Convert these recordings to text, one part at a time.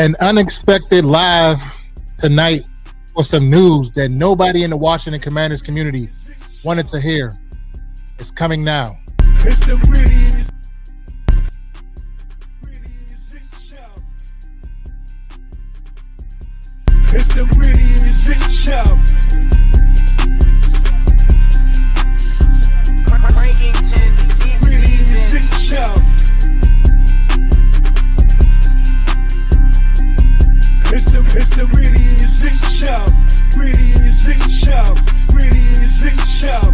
An unexpected live tonight for some news that nobody in the Washington Commanders community wanted to hear. It's coming now. It's the Reedie Zee show. It's the Reedie Zee show. Reedie Zee show. It's the Reedie Zee show. Reedie Zee show. Reedie Zee show.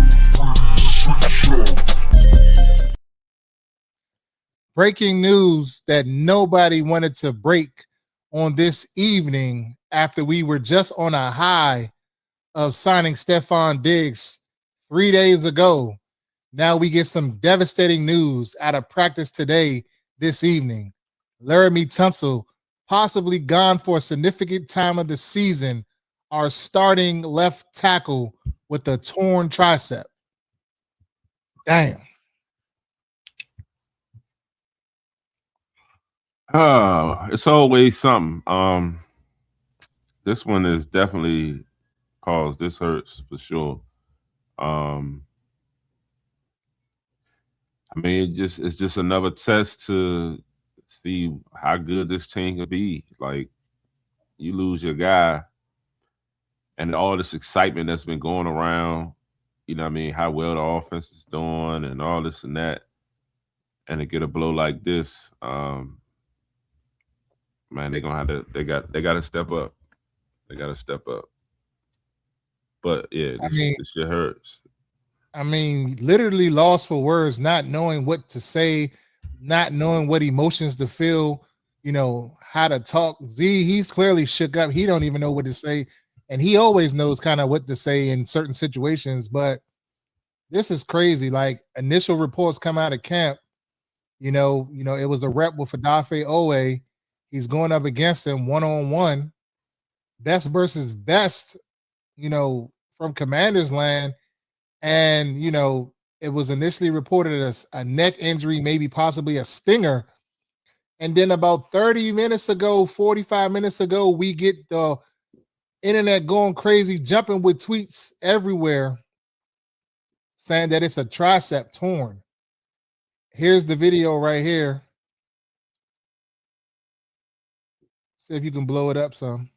Breaking news that nobody wanted to break on this evening after we were just on a high of signing Stephon Diggs 3 days ago. Now we get some devastating news out of practice today, this evening. Laremy Tunsil, possibly gone for a significant time of the season, our starting left tackle with a torn tricep. Damn. It's always something. This one is definitely pause. This hurts for sure. I mean, it's just another test to see how good this team can be. Like, you lose your guy, and all this excitement that's been going around, you know what I mean, how well the offense is doing and all this and that, and to get a blow like this, man, they're gonna have to they gotta step up. They gotta step up. But yeah, this shit hurts. I mean, literally lost for words, not knowing what to say, not knowing what emotions to feel, you know, how to talk. Z, he's clearly shook up. He don't even know what to say. And he always knows kind of what to say in certain situations. But this is crazy. Like, initial reports come out of camp, you know, it was a rep with Odafe Oweh. He's going up against him one-on-one, best versus best, you know, from Commanders land. And, you know, it was initially reported as a neck injury, maybe possibly a stinger. And then about 30 minutes ago, 45 minutes ago, we get the internet going crazy, jumping with tweets everywhere saying that it's a tricep torn. Here's the video right here. See if you can blow it up some.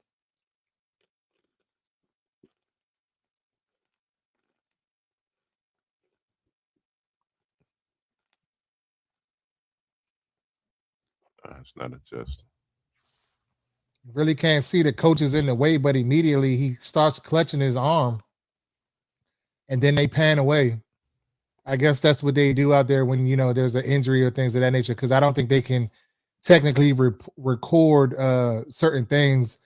It's not adjusting. Really can't see the coach is in the way, but immediately he starts clutching his arm, and then they pan away. I guess that's what they do out there when, you know, there's an injury or things of that nature, because I don't think they can technically record certain things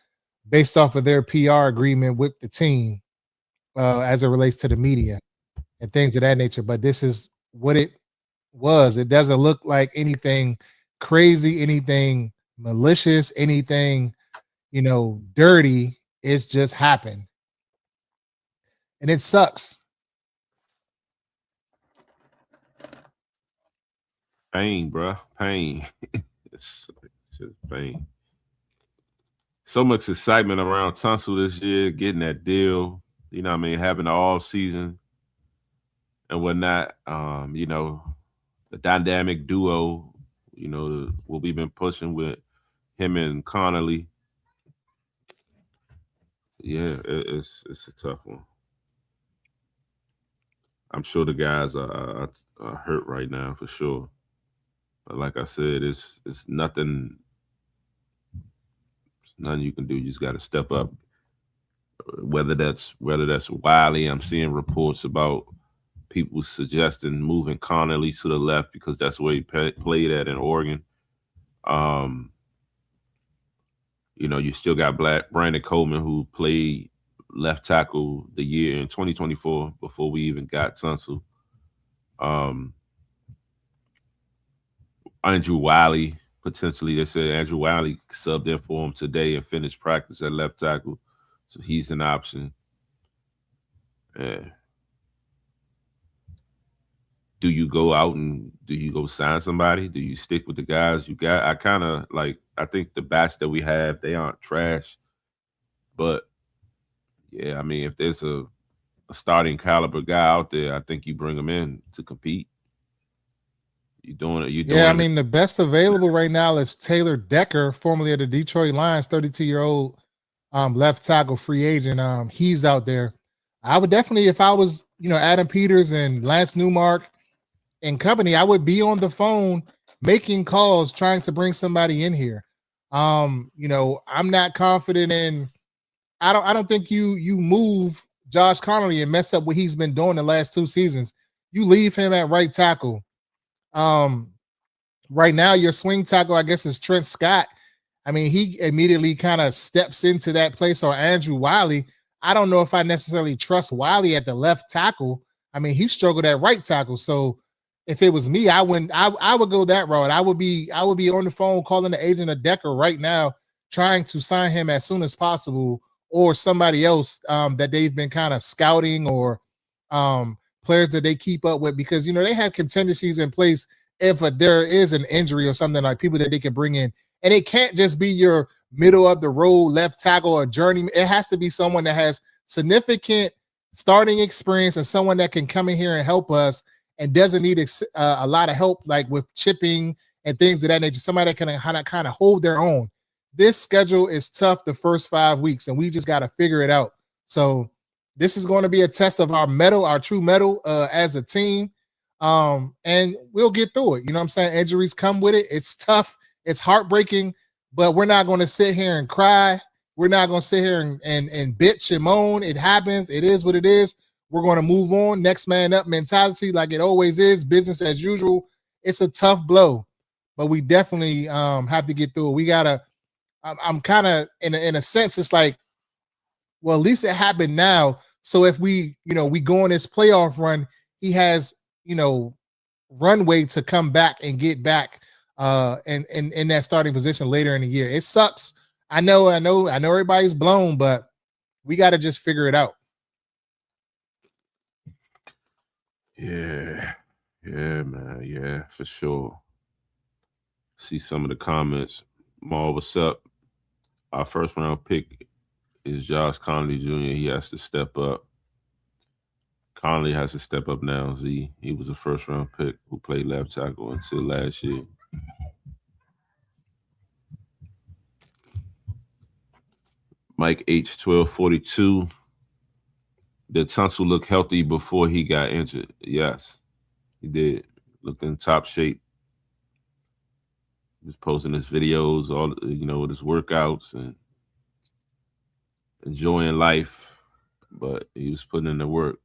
based off of their PR agreement with the team as it relates to the media and things of that nature. But this is what it was. It doesn't look like anything crazy, anything malicious, anything, you know, dirty. It's just happened. And it sucks. Pain, bro. Pain. It's just pain. So much excitement around Tunsil this year, getting that deal, you know what I mean, having the all season and whatnot. You know, the dynamic duo, you know, what we've been pushing with him and Connolly. Yeah, it's a tough one. I'm sure the guys are hurt right now for sure. But like I said, it's nothing. There's nothing you can do. You just got to step up. Whether that's Wiley, I'm seeing reports about people suggesting moving Connolly to the left because that's where he played at in Oregon. You know, you still got Brandon Coleman, who played left tackle the year in 2024 before we even got Tunsil. Andrew Wiley, potentially, they said Andrew Wiley subbed in for him today and finished practice at left tackle. So he's an option. Yeah. Do you go out and do you go sign somebody? Do you stick with the guys you got? I kind of like. I think the bats that we have, they aren't trash, but yeah, I mean, if there's a starting caliber guy out there, I think you bring him in to compete. You doing it? You Yeah, I doing it? mean, the best available right now is Taylor Decker, formerly of the Detroit Lions, 32-year-old left tackle free agent. He's out there. I would definitely, if I was, Adam Peters and Lance Newmark and company, I would be on the phone making calls, trying to bring somebody in here. I'm not confident in. I don't think you move Josh Connolly and mess up what he's been doing the last 2 seasons. You leave him at right tackle. Um, right now, your swing tackle, I guess, is Trent Scott. I mean, he immediately kind of steps into that place, or Andrew Wiley. I don't know if I necessarily trust Wiley at the left tackle. I mean, he struggled at right tackle. So if it was me, I wouldn't. I would go that route. I would be on the phone calling the agent of Decker right now, trying to sign him as soon as possible, or somebody else that they've been kind of scouting, or players that they keep up with, because they have contingencies in place if there is an injury or something, like people that they can bring in. And it can't just be your middle of the road left tackle or journeyman. It has to be someone that has significant starting experience and someone that can come in here and help us and doesn't need a lot of help, like with chipping and things of that nature. Somebody that can kind of hold their own. This schedule is tough the first 5 weeks, and we just got to figure it out. So this is going to be a test of our mettle, our true mettle as a team. And we'll get through it. You know what I'm saying? Injuries come with it. It's tough. It's heartbreaking, but we're not going to sit here and cry. We're not going to sit here and bitch and moan. It happens. It is what it is. We're going to move on. Next man up mentality, like it always is. Business as usual. It's a tough blow, but we definitely have to get through it. We got to, I'm kind of, in a sense, it's like, well, at least it happened now. So if we go on this playoff run, he has, runway to come back and get back in that starting position later in the year. It sucks. I know everybody's blown, but we got to just figure it out. Yeah, man. Yeah, for sure. See some of the comments. Maul, what's up? Our first round pick is Josh Connolly Jr. He has to step up. Connolly has to step up now. Z. He was a first round pick who played left tackle until last year. Mike H1242. Did Tunsil look healthy before he got injured? Yes, he did. Looked in top shape. He was posting his videos, all with his workouts and enjoying life. But he was putting in the work.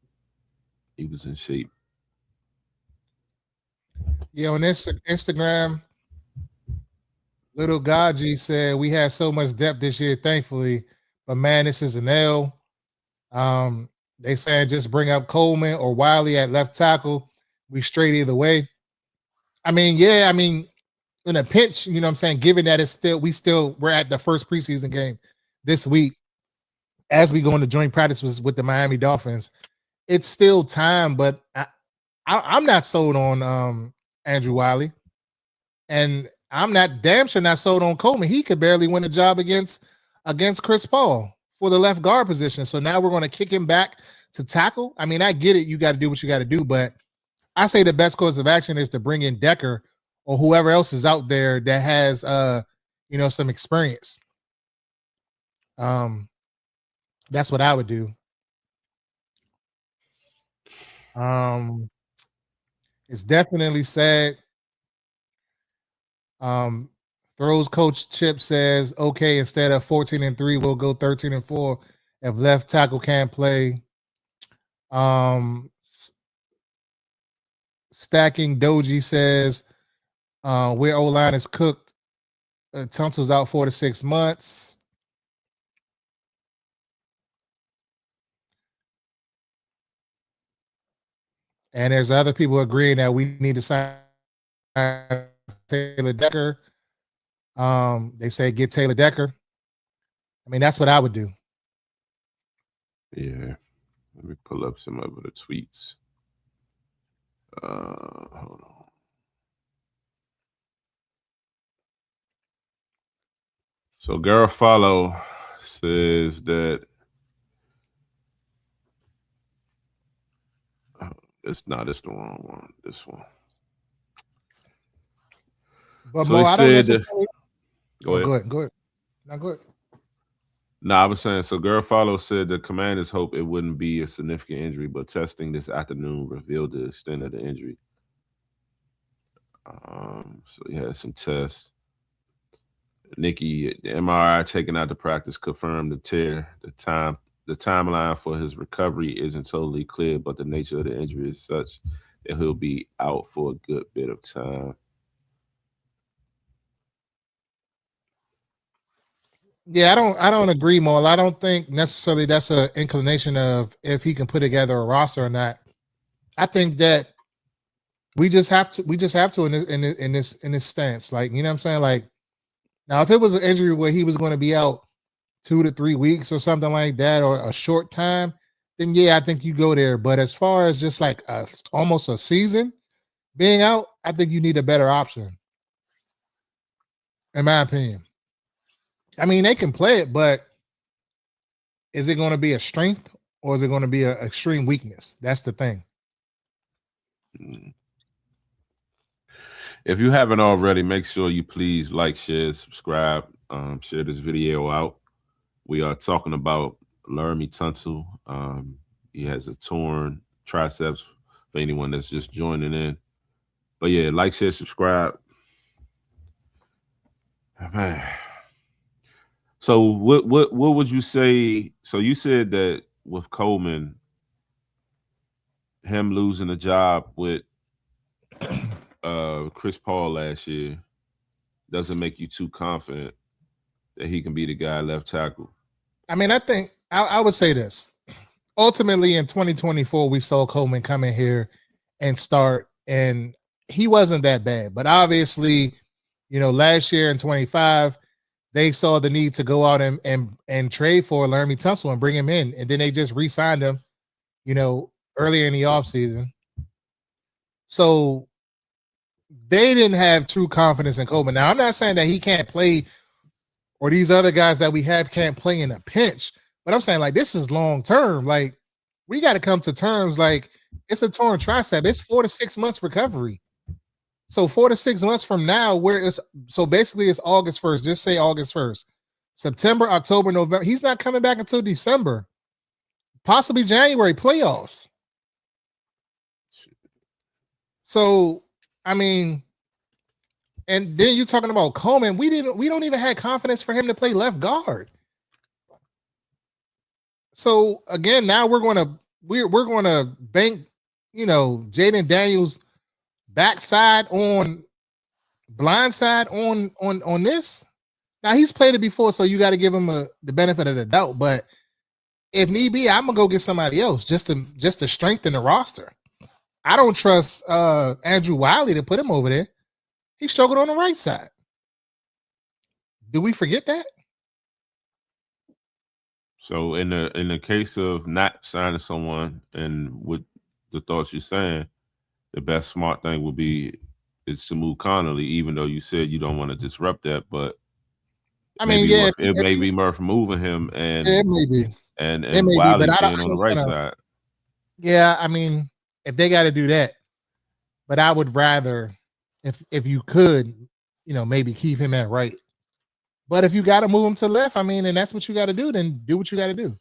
He was in shape. Yeah, on Instagram, Little Gaji said we have so much depth this year, thankfully. But man, this is an L. They said just bring up Coleman or Wiley at left tackle. We straight either way. I mean, yeah, in a pinch, you know what I'm saying, given that we're at the first preseason game this week as we go into joint practice with the Miami Dolphins. It's still time, but I'm not sold on Andrew Wiley. And I'm damn sure not sold on Coleman. He could barely win a job against Chris Paul for the left guard position. So now we're going to kick him back to tackle. I mean, I get it. You got to do what you got to do, but I say the best course of action is to bring in Decker or whoever else is out there that has some experience. That's what I would do. It's definitely sad. Throws coach Chip says, okay, instead of 14-3, we'll go 13-4 if left tackle can't play. Stacking Doji says, where O-line is cooked. Tunsil's out 4 to 6 months. And there's other people agreeing that we need to sign Taylor Decker. They say get Taylor Decker. I mean, that's what I would do. Yeah. Let me pull up some of the tweets. Hold on. So Garofalo says that it's not. It's the wrong one. This one. But So he Mo, I don't said that. necessarily. Go Oh, ahead. go ahead. Go ahead. Now go ahead. No, I was saying. So Garofalo said the Commanders hope it wouldn't be a significant injury, but testing this afternoon revealed the extent of the injury. So he had some tests. Nikki, the MRI taken out to practice confirmed the tear. The timeline for his recovery isn't totally clear, but the nature of the injury is such that he'll be out for a good bit of time. Yeah, I don't agree, Mo. I don't think necessarily that's an inclination of if he can put together a roster or not. I think that we just have to in this stance. Like, you know what I'm saying? Like, now if it was an injury where he was going to be out 2 to 3 weeks or something like that, or a short time, then yeah, I think you go there. But as far as just like almost a season being out, I think you need a better option, in my opinion. I mean, they can play it, but is it going to be a strength or is it going to be an extreme weakness? That's the thing. Mm. If you haven't already, make sure you please like, share, subscribe, share this video out. We are talking about Laremy Tunsil. He has a torn triceps for anyone that's just joining in. But yeah, like, share, subscribe. Man. So what would you say? So you said that with Coleman, him losing the job with Chris Paul last year doesn't make you too confident that he can be the guy left tackle. I mean, I think I would say this. Ultimately, in 2024, we saw Coleman come in here and start, and he wasn't that bad. But obviously, last year in 25, they saw the need to go out and trade for Laremy Tunsil and bring him in, and then they just re-signed him, earlier in the offseason. So they didn't have true confidence in Coleman. Now, I'm not saying that he can't play or these other guys that we have can't play in a pinch, but I'm saying, like, this is long term. Like, we got to come to terms. Like, it's a torn tricep. It's 4 to 6 months recovery. So 4 to 6 months from now, where it's so basically it's August 1st. Just say August 1st. September, October, November. He's not coming back until December, possibly January playoffs. So, I mean, and then you're talking about Coleman. We don't even have confidence for him to play left guard. So again, now we're gonna bank, Jayden Daniels backside on blindside on this. Now he's played it before, so you got to give him the benefit of the doubt. But if need be, I'm gonna go get somebody else just to strengthen the roster. I don't trust Andrew Wiley to put him over there. He struggled on the right side. Do we forget that? So in the case of not signing someone, and with the thoughts you're saying, the best smart thing would be is to move Connolly, even though you said you don't want to disrupt that. But I mean, yeah, it may be worth moving him it may be. and It may be, Wiley but I being on the don't right wanna, side. yeah, I mean, if they got to do that, but I would rather, if you could, maybe keep him at right. But if you got to move him to left, I mean, and that's what you got to do, then do what you got to do.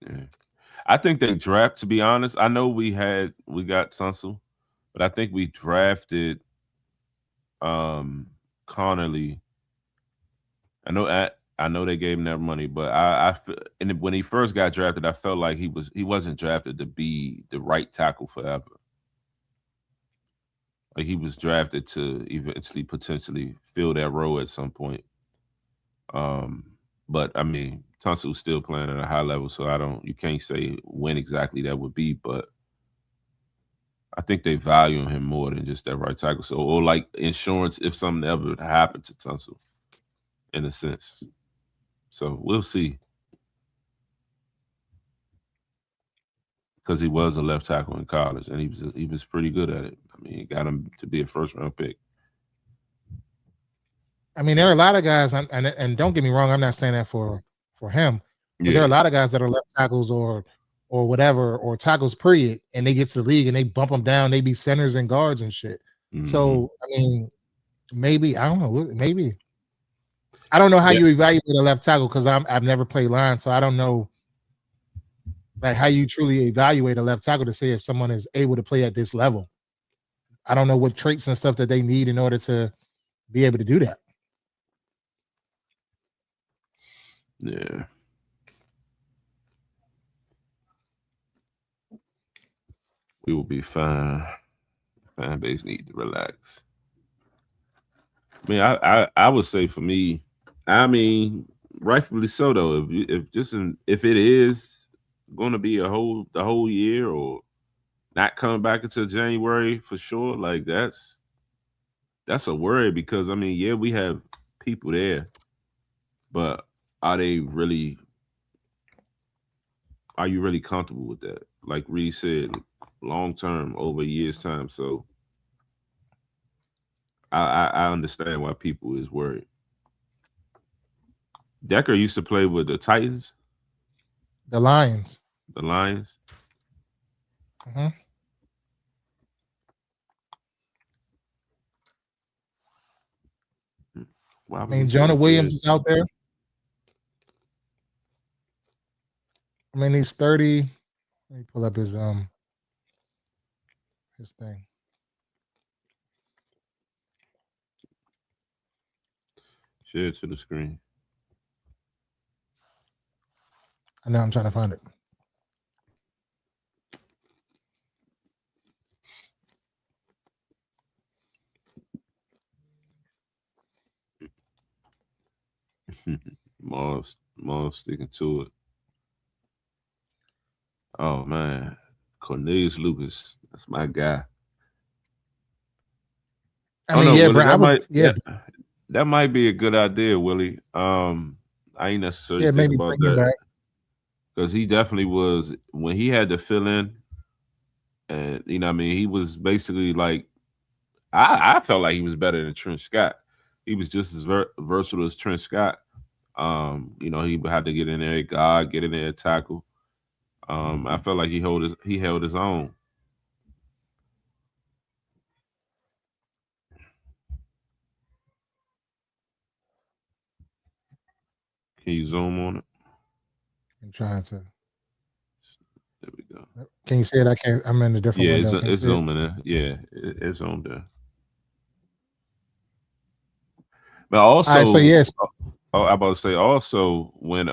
Yeah. I think they draft. To be honest, I know we got Tunsil, but I think we drafted Connolly. I know they gave him that money, but and when he first got drafted, I felt like he wasn't drafted to be the right tackle forever. Like, he was drafted to eventually potentially fill that role at some point. But I mean, Tunsil's still playing at a high level, so you can't say when exactly that would be, but I think they value him more than just that right tackle. So, or like insurance if something ever happened to Tunsil, in a sense. So we'll see. Because he was a left tackle in college, and he was pretty good at it. I mean, he got him to be a first round pick. I mean, there are a lot of guys, and don't get me wrong, I'm not saying that for him, but there are a lot of guys that are left tackles or whatever, or tackles period, and they get to the league and they bump them down. They be centers and guards and shit. Mm-hmm. So I mean, maybe I don't know. Maybe I don't know how you evaluate a left tackle because I've never played line, so I don't know like how you truly evaluate a left tackle to say if someone is able to play at this level. I don't know what traits and stuff that they need in order to be able to do that. Yeah. We will be fine. Fan base need to relax. I mean, I would say for me, I mean, rightfully so though. If it is going to be the whole year or not coming back until January for sure, like that's a worry because I mean, yeah, we have people there, but are you really comfortable with that? Like Reed said, long term, over a year's time. So I understand why people is worried. Decker used to play with the Titans. The Lions. The Lions. Mm-hmm. I mean, Jonah Williams is out there. I mean, he's 30. Let me pull up his thing. Share it to the screen. I know I'm trying to find it. Mars sticking to it. Oh man, Cornelius Lucas, that's my guy. I mean, yeah, Willie, that might be a good idea, Willie. I ain't necessarily think about that because he definitely was when he had to fill in, and you know, what I mean, he was basically like, I felt like he was better than Trent Scott. He was just as versatile as Trent Scott. You know, he had to get in there, get in there, tackle. I felt like he held his own. Can you zoom on it? I'm trying to. There we go. Can you see it? I can't. I'm in a different window. It's zooming in. Yeah, it's on there. But also, so yes. I'm about to say also when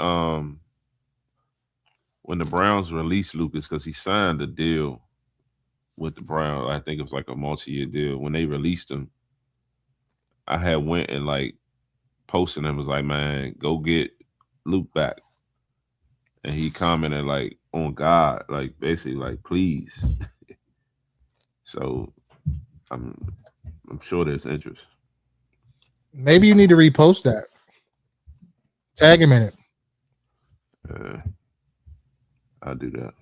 the Browns released Lucas because he signed a deal with the Browns, I think it was like a multi-year deal. When they released him, I had went and like posted him was like, man, go get Luke back. And he commented like on God, like basically like please. So I'm sure there's interest. Maybe you need to repost that. Tag him in it. I'll do that.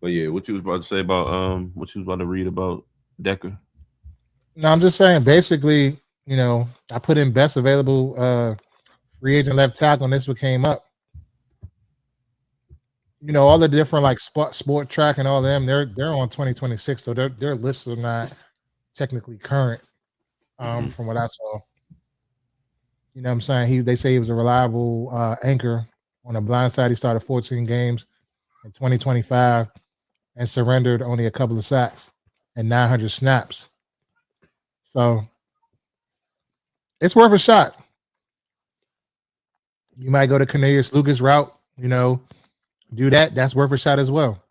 But yeah, what you was about to say about what you was about to read about Decker? No, I'm just saying basically, you know, I put in best available free agent left tackle and this what came up. You know, all the different like sport track and all them, they're on 2026, so their lists are not technically current. From what I saw. You know what I'm saying? They say he was a reliable anchor on the blind side. He started 14 games in 2025 and surrendered only a couple of sacks and 900 snaps. So it's worth a shot. You might go to Cornelius Lucas route, you know, do that. That's worth a shot as well.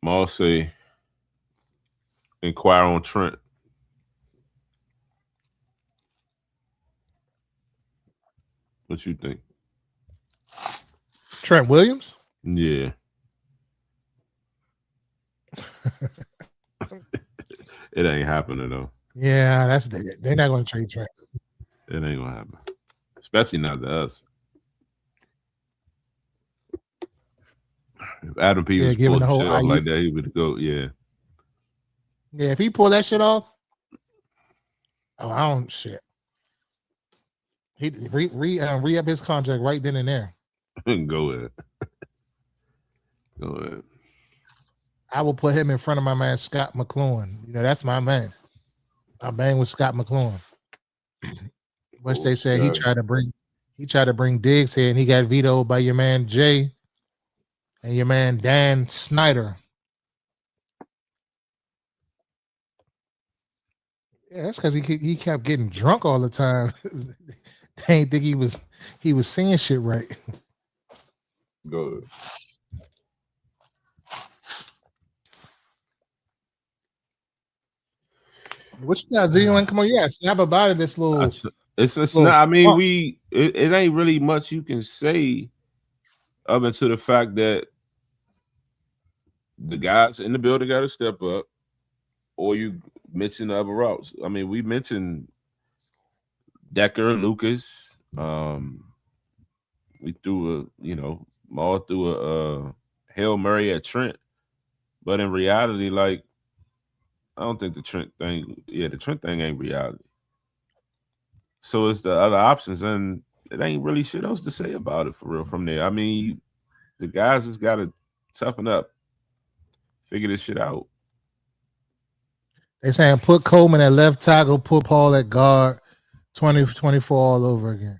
Marcy, inquire on Trent. What you think? Trent Williams? Yeah. It ain't happening though. Yeah, they're not going to trade Trent. It ain't gonna happen, especially not to us. If Adam Peters giving pulled the the whole shit off IU. like that, he would go. Yeah, Yeah, if he pull that shit off, oh, I don't shit. He re up his contract right then and there. go ahead. Go ahead. I will put him in front of my man Scott McLuhan. You know, that's my man. I bang with Scott McLuhan. Which they said he tried to bring Diggs here, and he got vetoed by your man Jay and your man Dan Snyder. Yeah, that's because he kept getting drunk all the time. They ain't think he was saying shit right. Go ahead. What you got, Z? Come on, yeah, snap about it. This little. It's not. I mean, it ain't really much you can say up until the fact that the guys in the building got to step up, or you mention other routes. I mean, we mentioned Decker, Lucas. We threw Maul threw a Hail Mary at Trent, but in reality, like, I don't think the Trent thing ain't reality. So it's the other options, and it ain't really shit else to say about it for real from there. I mean, the guys just got to toughen up, figure this shit out. They saying put Coleman at left tackle, put Paul at guard, 2024 all over again.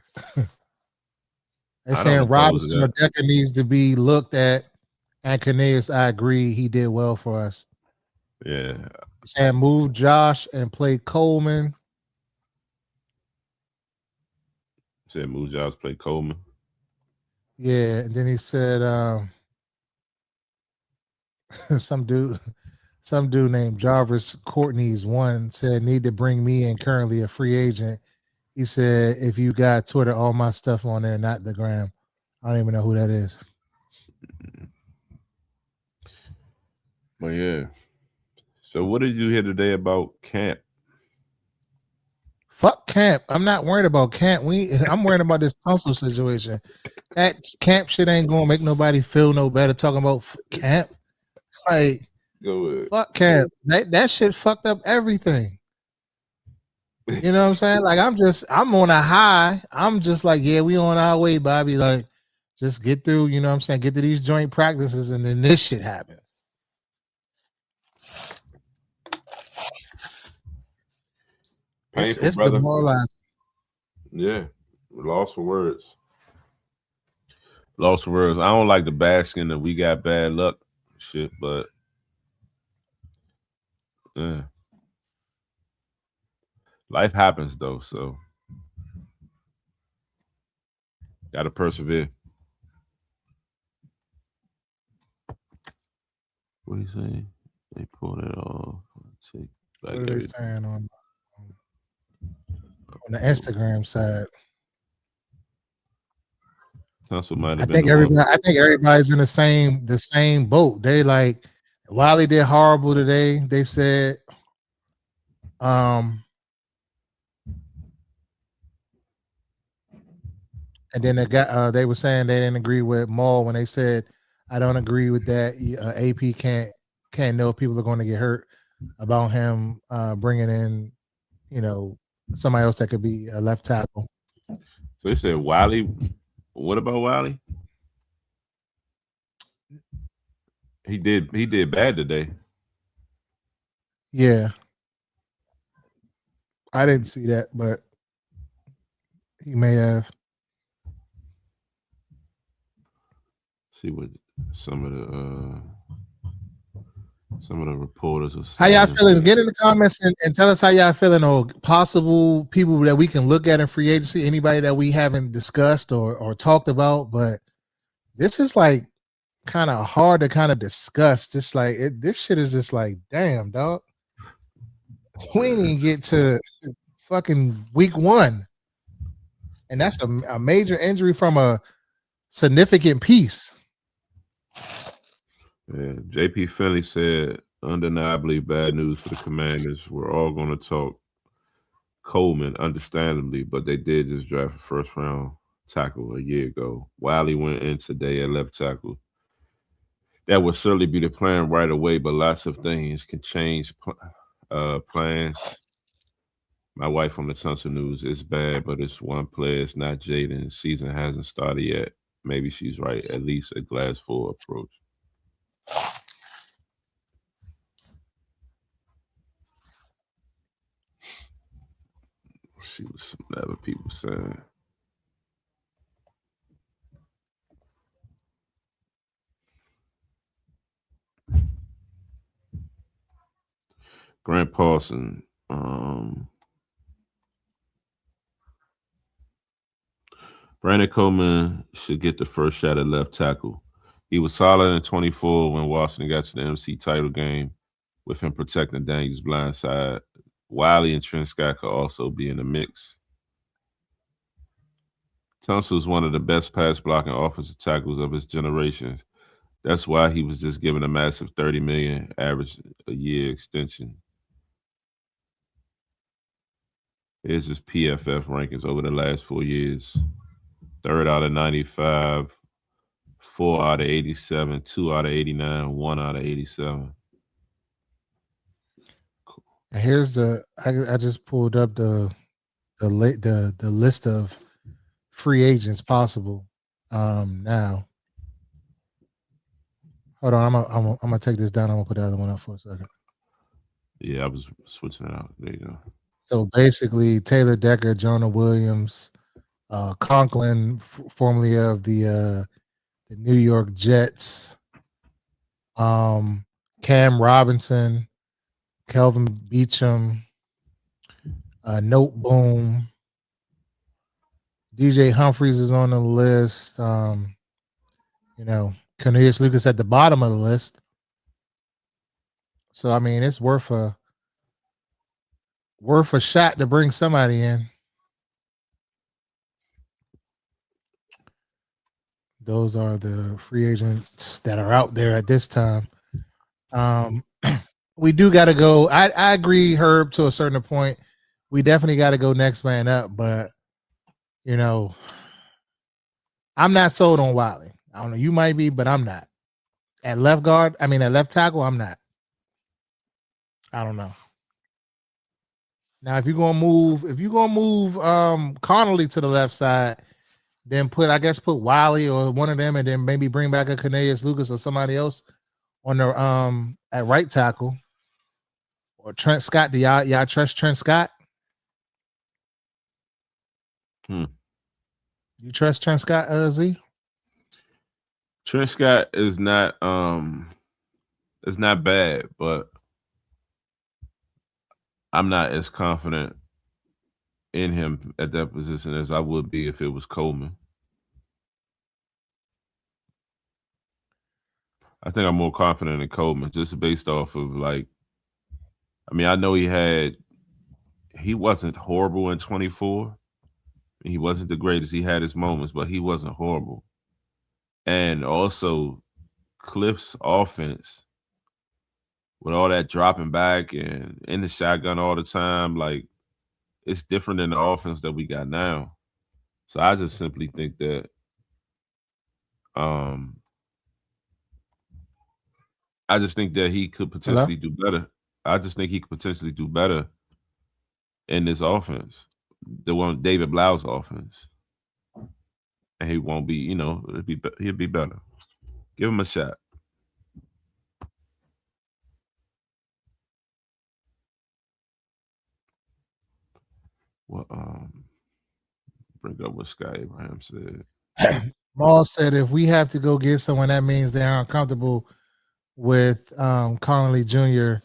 They saying Robinson or Decker needs to be looked at, and Cornelius, I agree, he did well for us. Yeah. Saying move Josh and play Coleman. Said move Josh, play Coleman. Yeah, and then he said some dude named Jarvis Courtney's one said need to bring me in, currently a free agent. He said if you got Twitter, all my stuff on there, not the gram. I don't even know who that is. But yeah. So what did you hear today about camp? Fuck camp. I'm not worried about camp. I'm worried about this Tunsil situation. That camp shit ain't gonna make nobody feel no better talking about camp. Like, go ahead. Fuck camp. That shit fucked up everything. You know what I'm saying? Like, I'm on a high. I'm just like, yeah, we on our way, Bobby. Like, just get through, you know what I'm saying? Get to these joint practices, and then this shit happens. Painful, it's demoralizing. Yeah. Lost for words. Lost for words. I don't like the basking that we got bad luck shit, but yeah. Life happens though, so gotta persevere. What are you saying? They pulled it off. What are they saying on the Instagram side? I think everybody's in the same boat. They like Wiley did horrible today. They said and then they were saying they didn't agree with Maul when they said, I don't agree with that. AP can't know if people are going to get hurt about him bringing in, somebody else that could be a left tackle. So they said Wiley. What about Wiley? He did bad today. Yeah. I didn't see that, but he may have. See what some of the reporters are saying. How y'all feeling? Get in the comments and tell us how y'all feeling, or possible people that we can look at in free agency, anybody that we haven't discussed or talked about. But this is like kind of hard to kind of discuss. This this shit is just like, damn, dog. We didn't even get to fucking week 1. And that's a major injury from a significant piece. Yeah, JP Finley said, undeniably bad news for the Commanders. We're all going to talk Coleman, understandably, but they did just draft a first-round tackle a year ago. Wiley went in today at left tackle. That would certainly be the plan right away, but lots of things can change plans. My wife from the Tunsil News, it's bad, but it's one player. It's not Jayden. Season hasn't started yet. Maybe she's right. At least a glass full approach. See what some other people saying. Grant Paulson. Brandon Coleman should get the first shot at left tackle. He was solid in 24 when Washington got to the MC title game with him protecting Daniels' blind side. Wiley and Trent Scott could also be in the mix. Tunsil is one of the best pass blocking offensive tackles of his generation. That's why he was just given a massive $30 million average a year extension. Here's his PFF rankings over the last 4 years. 3rd out of 95, 4 out of 87, 2 out of 89, 1 out of 87. Here's I just pulled up the list of free agents possible. Now, hold on, I'm gonna take this down. I'm gonna put the other one up for a second. Yeah, I was switching it out. There you go. So basically, Taylor Decker, Jonah Williams, Conklin, formerly of the New York Jets, Cam Robinson, Kelvin Beachum, Note Boom, DJ Humphries is on the list. Cornelius Lucas at the bottom of the list. So I mean, it's worth a shot to bring somebody in. Those are the free agents that are out there at this time. We do got to go. I agree, Herb, to a certain point. We definitely got to go next man up, but I'm not sold on Wiley. I don't know. You might be, but I'm not. At left guard, at left tackle, I'm not. I don't know. Now, if you're gonna move Connolly to the left side, then put Wiley or one of them, and then maybe bring back a Cornelius Lucas or somebody else on the at right tackle. Or Trent Scott. Do y'all trust Trent Scott? You trust Trent Scott, Z? Trent Scott is not bad, but I'm not as confident in him at that position as I would be if it was Coleman. I think I'm more confident in Coleman just based off of I know he wasn't horrible in 24. He wasn't the greatest. He had his moments, but he wasn't horrible. And also Cliff's offense with all that dropping back and in the shotgun all the time, it's different than the offense that we got now. So I just simply think that he could potentially do better. I just think he could potentially do better in this offense, the one David Blau's offense, and he won't be. He'll be better. Give him a shot. Well, bring up what Scott Abraham said. Maul said if we have to go get someone, that means they aren't comfortable with Connolly Jr.,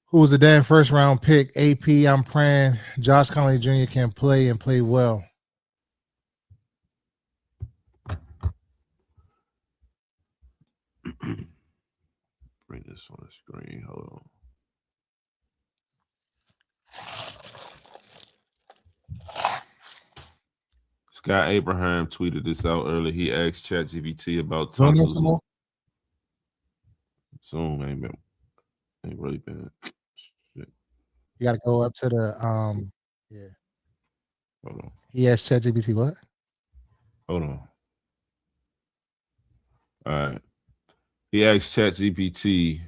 who was a damn first round pick. AP, I'm praying Josh Connolly Jr. can play and play well. Bring this on the screen. Hold on. Scott Abraham tweeted this out earlier. He asked ChatGPT about Tunsil. Zoom ain't really been. Shit. You got to go up to the yeah. Hold on. He asked ChatGPT what? Hold on. All right. He asked ChatGPT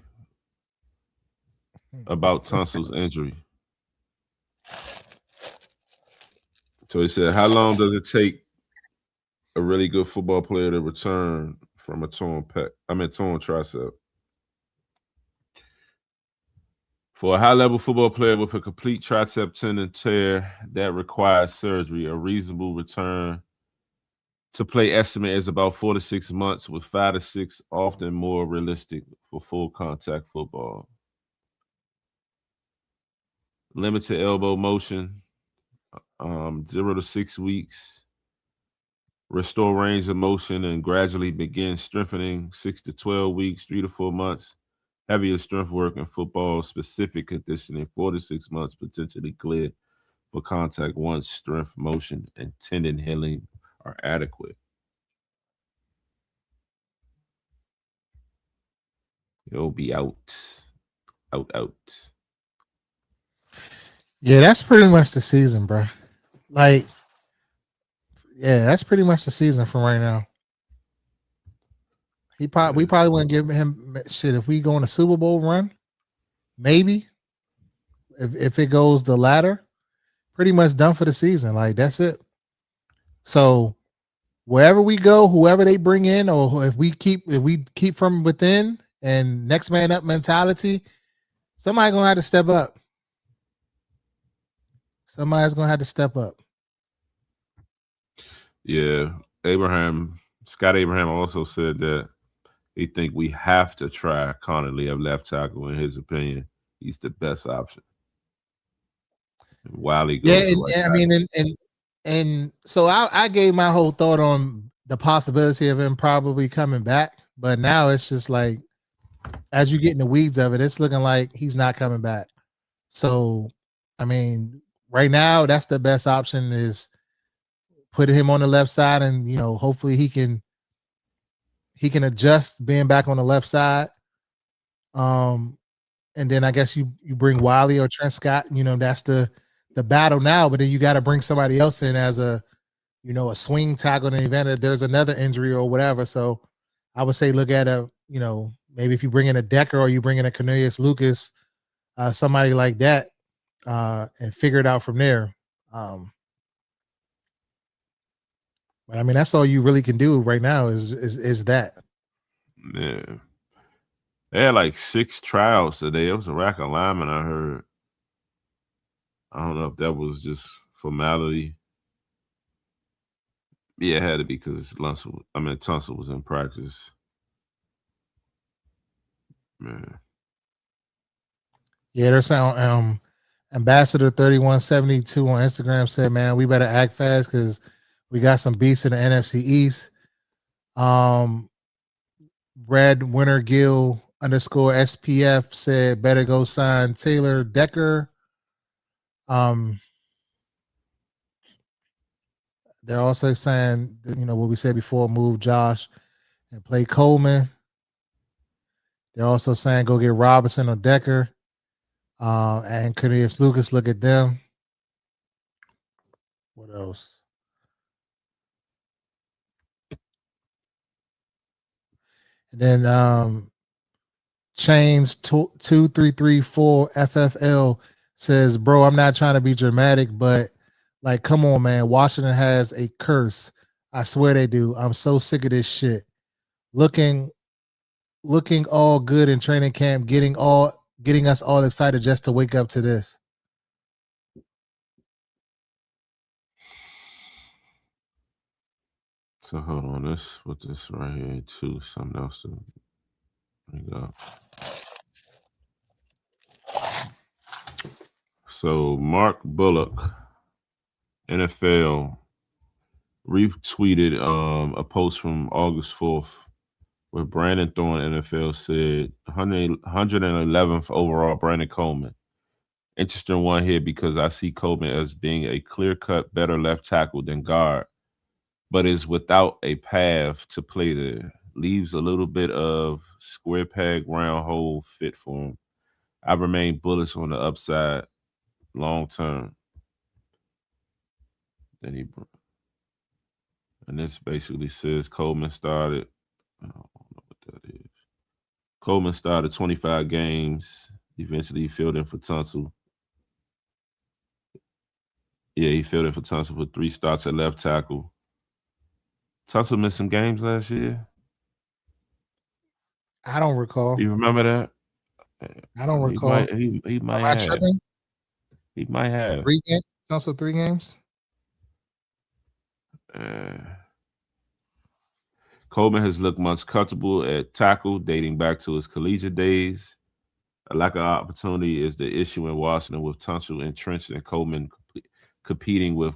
about Tunsil's injury. So he said, "How long does it take a really good football player to return from a torn tricep? For a high-level football player with a complete tricep tendon tear that requires surgery, a reasonable return to play estimate is about 4 to 6 months, with 5 to 6 often more realistic for full contact football. Limited elbow motion, 0 to 6 weeks. Restore range of motion and gradually begin strengthening 6 to 12 weeks, 3 to 4 months. Heavier strength work and football specific conditioning, 4 to 6 months, potentially clear for contact once strength, motion, and tendon healing are adequate." He'll be out, out. Yeah, that's pretty much the season, bro. Like, yeah, that's pretty much the season from right now. We probably wouldn't give him shit if we go on a Super Bowl run. Maybe if it goes the latter, pretty much done for the season. Like that's it. So wherever we go, whoever they bring in, or if we keep from within and next man up mentality, somebody gonna have to step up. Somebody's gonna have to step up. Yeah, Scott Abraham also said that he think we have to try Connolly at left tackle. In his opinion, he's the best option. And Wiley Yeah, goes to right I tackle. mean, and so I gave my whole thought on the possibility of him probably coming back, but now it's just like as you get in the weeds of it, it's looking like he's not coming back. So, I mean, right now that's the best option is putting him on the left side, and hopefully he can adjust being back on the left side. And then I guess you bring Wiley or Trent Scott. That's the battle now. But then you got to bring somebody else in as a swing tackle in the event that there's another injury or whatever. So I would say look at maybe if you bring in a Decker or you bring in a Cornelius Lucas, somebody like that, and figure it out from there. But I mean, that's all you really can do right now is that. Yeah. They had like 6 tryouts today. It was a rack of linemen, I heard. I don't know if that was just formality. Yeah, it had to be because Tunsil was in practice. Man. Yeah, they're saying Ambassador 3172 on Instagram said, "Man, we better act fast because we got some beasts in the NFC East." Red Winter Gill _SPF said, "Better go sign Taylor Decker." They're also saying, what we said before, move Josh and play Coleman. They're also saying go get Robinson or Decker, and Cornelius Lucas. Look at them. What else? And then Chains 2334 FFL says, "Bro, I'm not trying to be dramatic, but like, come on, man. Washington has a curse. I swear they do. I'm so sick of this shit. Looking all good in training camp, getting us all excited just to wake up to this." So hold on, this with this right here too. Something else to bring up. So Mark Bullock, NFL, retweeted a post from August 4th where Brandon Thorne, NFL, said 111th overall Brandon Coleman. Interesting one here because I see Coleman as being a clear-cut better left tackle than guard, but is without a path to play there. Leaves a little bit of square peg, round hole fit for him. I remain bullish on the upside long term. Then and this basically says Coleman started. I don't know what that is. Coleman started 25 games. Eventually, he filled in for Tunsil. Yeah, he filled in for Tunsil for 3 starts at left tackle. Tunsil missed some games last year. I don't recall. You remember that? I don't He recall. might. He Am might I have. tripping? He might have. 3 games? Also 3 games? Uh, Coleman has looked much comfortable at tackle, dating back to his collegiate days. A lack of opportunity is the issue in Washington, with Tunsil entrenched and Coleman competing with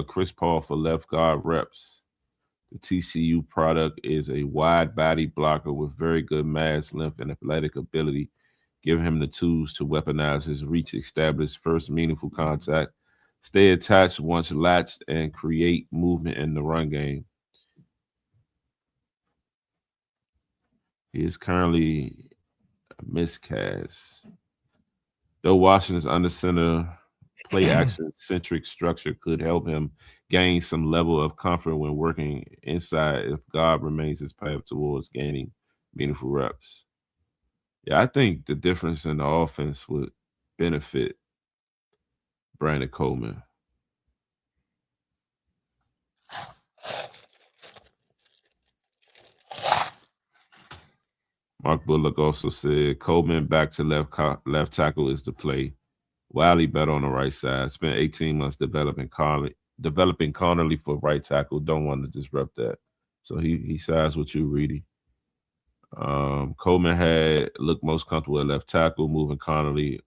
Chris Paul for left guard reps. The TCU product is a wide body blocker with very good mass, length, and athletic ability, giving him the tools to weaponize his reach, establish first meaningful contact, stay attached once latched, and create movement in the run game. He is currently a miscast. Though Washington's under center play action centric structure could help him gain some level of comfort when working inside if God remains his path towards gaining meaningful reps. Yeah, I think the difference in the offense would benefit Brandon Coleman. Mark Bullock also said Coleman back to left tackle is the play. Wiley better on the right side. Spent 18 months developing Connerly for right tackle. Don't want to disrupt that. So he sides with you, Reedie. Coleman had looked most comfortable at left tackle. Moving Connerly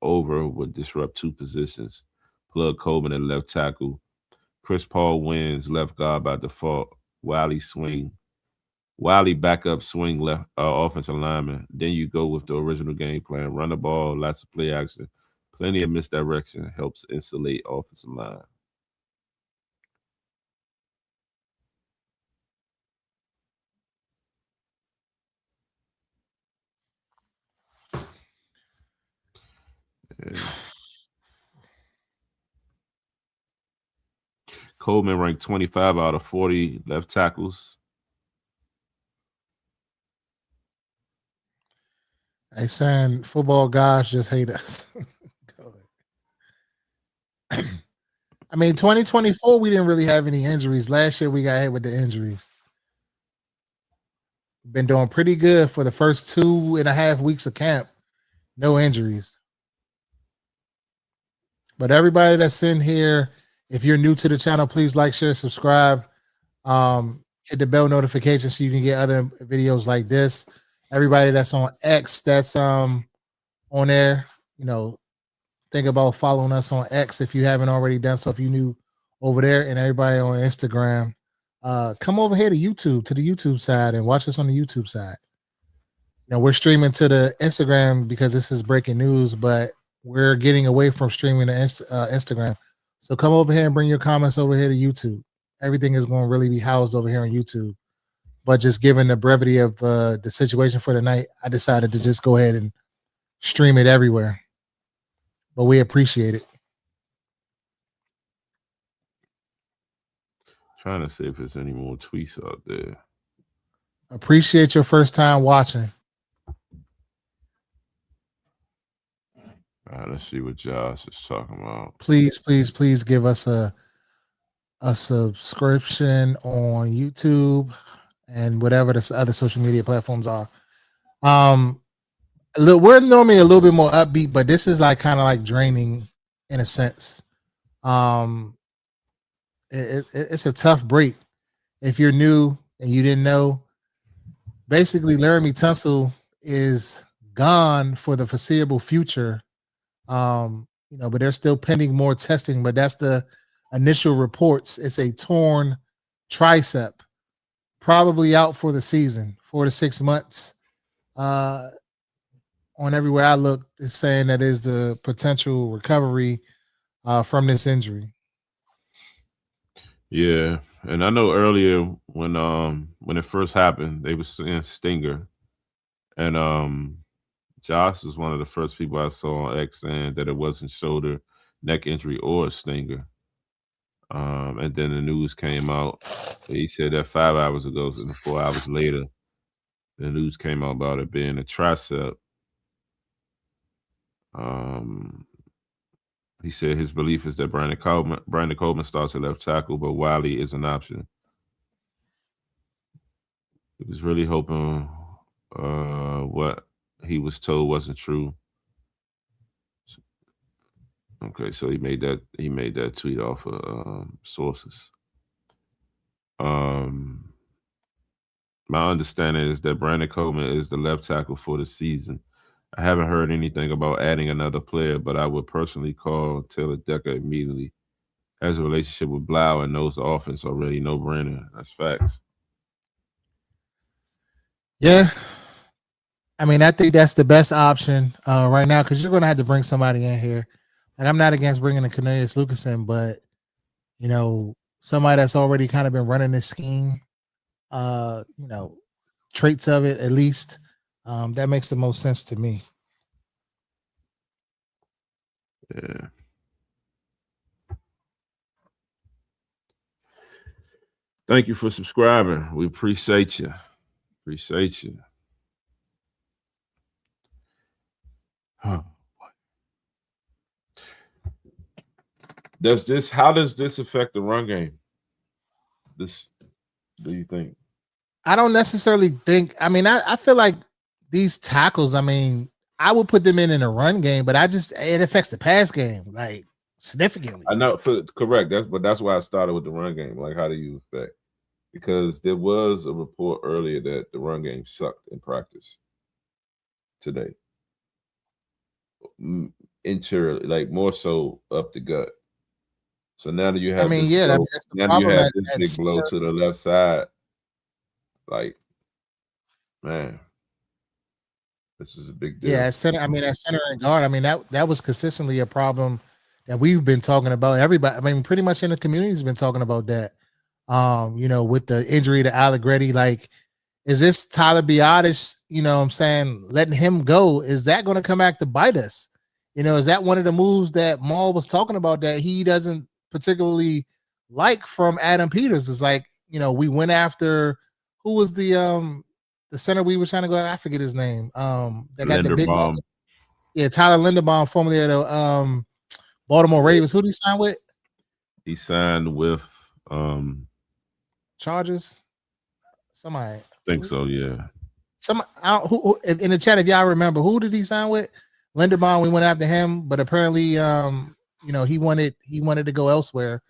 over would disrupt 2 positions. Plug Coleman at left tackle. Chris Paul wins left guard by default. Wiley backup swing left offensive lineman. Then you go with the original game plan. Run the ball, lots of play action. Plenty of misdirection helps insulate offensive line. Yeah. Coleman ranked 25 out of 40 left tackles. They saying football guys just hate us. I mean, 2024, we didn't really have any injuries. Last year, we got hit with the injuries. Been doing pretty good for the first 2.5 weeks of camp. No injuries. But everybody that's in here, if you're new to the channel, please like, share, subscribe. Hit the bell notification so you can get other videos like this. Everybody that's on X, that's on there, think about following us on X if you haven't already done so. If you new over there, and everybody on Instagram, come over here to YouTube, to the YouTube side, and watch us on the YouTube side. Now we're streaming to the Instagram because this is breaking news, but we're getting away from streaming to Instagram. So come over here and bring your comments over here to YouTube. Everything is going to really be housed over here on YouTube. But just given the brevity of the situation for the night, I decided to just go ahead and stream it everywhere. But we appreciate it. Trying to see if there's any more tweets out there. Appreciate your first time watching. All right, let's see what Josh is talking about. Please, please, please give us a subscription on YouTube and whatever the other social media platforms are. We're normally a little bit more upbeat, but this is like kind of like draining in a sense. It's a tough break. If you're new and you didn't know, basically Laremy Tunsil is gone for the foreseeable future. But they're still pending more testing, but that's the initial reports. It's a torn tricep, probably out for the season, 4 to 6 months. On everywhere I look, it's saying that is the potential recovery from this injury. Yeah, and I know earlier when it first happened, they were saying stinger, and Josh was one of the first people I saw on X saying that it wasn't shoulder, neck injury, or a stinger. And then the news came out. He said that 5 hours ago, and 4 hours later, The news came out about it being a tricep. He said his belief is that Brandon Coleman starts at left tackle, but Wiley is an option. He was really hoping what he was told wasn't true. Okay, so he made that tweet off of sources. My understanding is that Brandon Coleman is the left tackle for the season. I haven't heard anything about adding another player, but I would personally call Taylor Decker immediately. Has a relationship with Blau and knows the offense already. No brainer. That's facts. Yeah. I mean, I think that's the best option right now because you're going to have to bring somebody in here. And I'm not against bringing in Cornelius Lucas in, but, you know, somebody that's already kind of been running this scheme, you know, traits of it at least. That makes the most sense to me. Yeah. Thank you for subscribing. We appreciate you. Appreciate you. Huh. How does this affect the run game? This, do you think? I don't necessarily think, I mean, I feel like these tackles, I mean, I would put them in a run game, but it affects the pass game like significantly. I know, correct. That's why I started with the run game. Like, how do you affect? Because there was a report earlier that the run game sucked in practice today. Interior, like more so up the gut. So now that you have, that's the now problem. you have this big blow to the left side. Like, man, this is a big deal. Yeah, at center. I mean, at center and guard. I mean, that was consistently a problem that we've been talking about. Everybody, I mean, pretty much in the community has been talking about that. You know, with the injury to Allegretti, like, is this Tyler Biadasz, you know what I'm saying, letting him go? Is that going to come back to bite us? You know, is that one of the moves that Maul was talking about that he doesn't particularly like from Adam Peters? Is like, you know, we went after, who was the center we were trying to go, I forget his name. That got the big one. Yeah, Tyler Linderbaum, formerly of the Baltimore Ravens. Who did he sign with? He signed with Chargers. Somebody. I think so, yeah. Who in the chat, if y'all remember, who did he sign with? Linderbaum. We went after him, but apparently, you know, he wanted to go elsewhere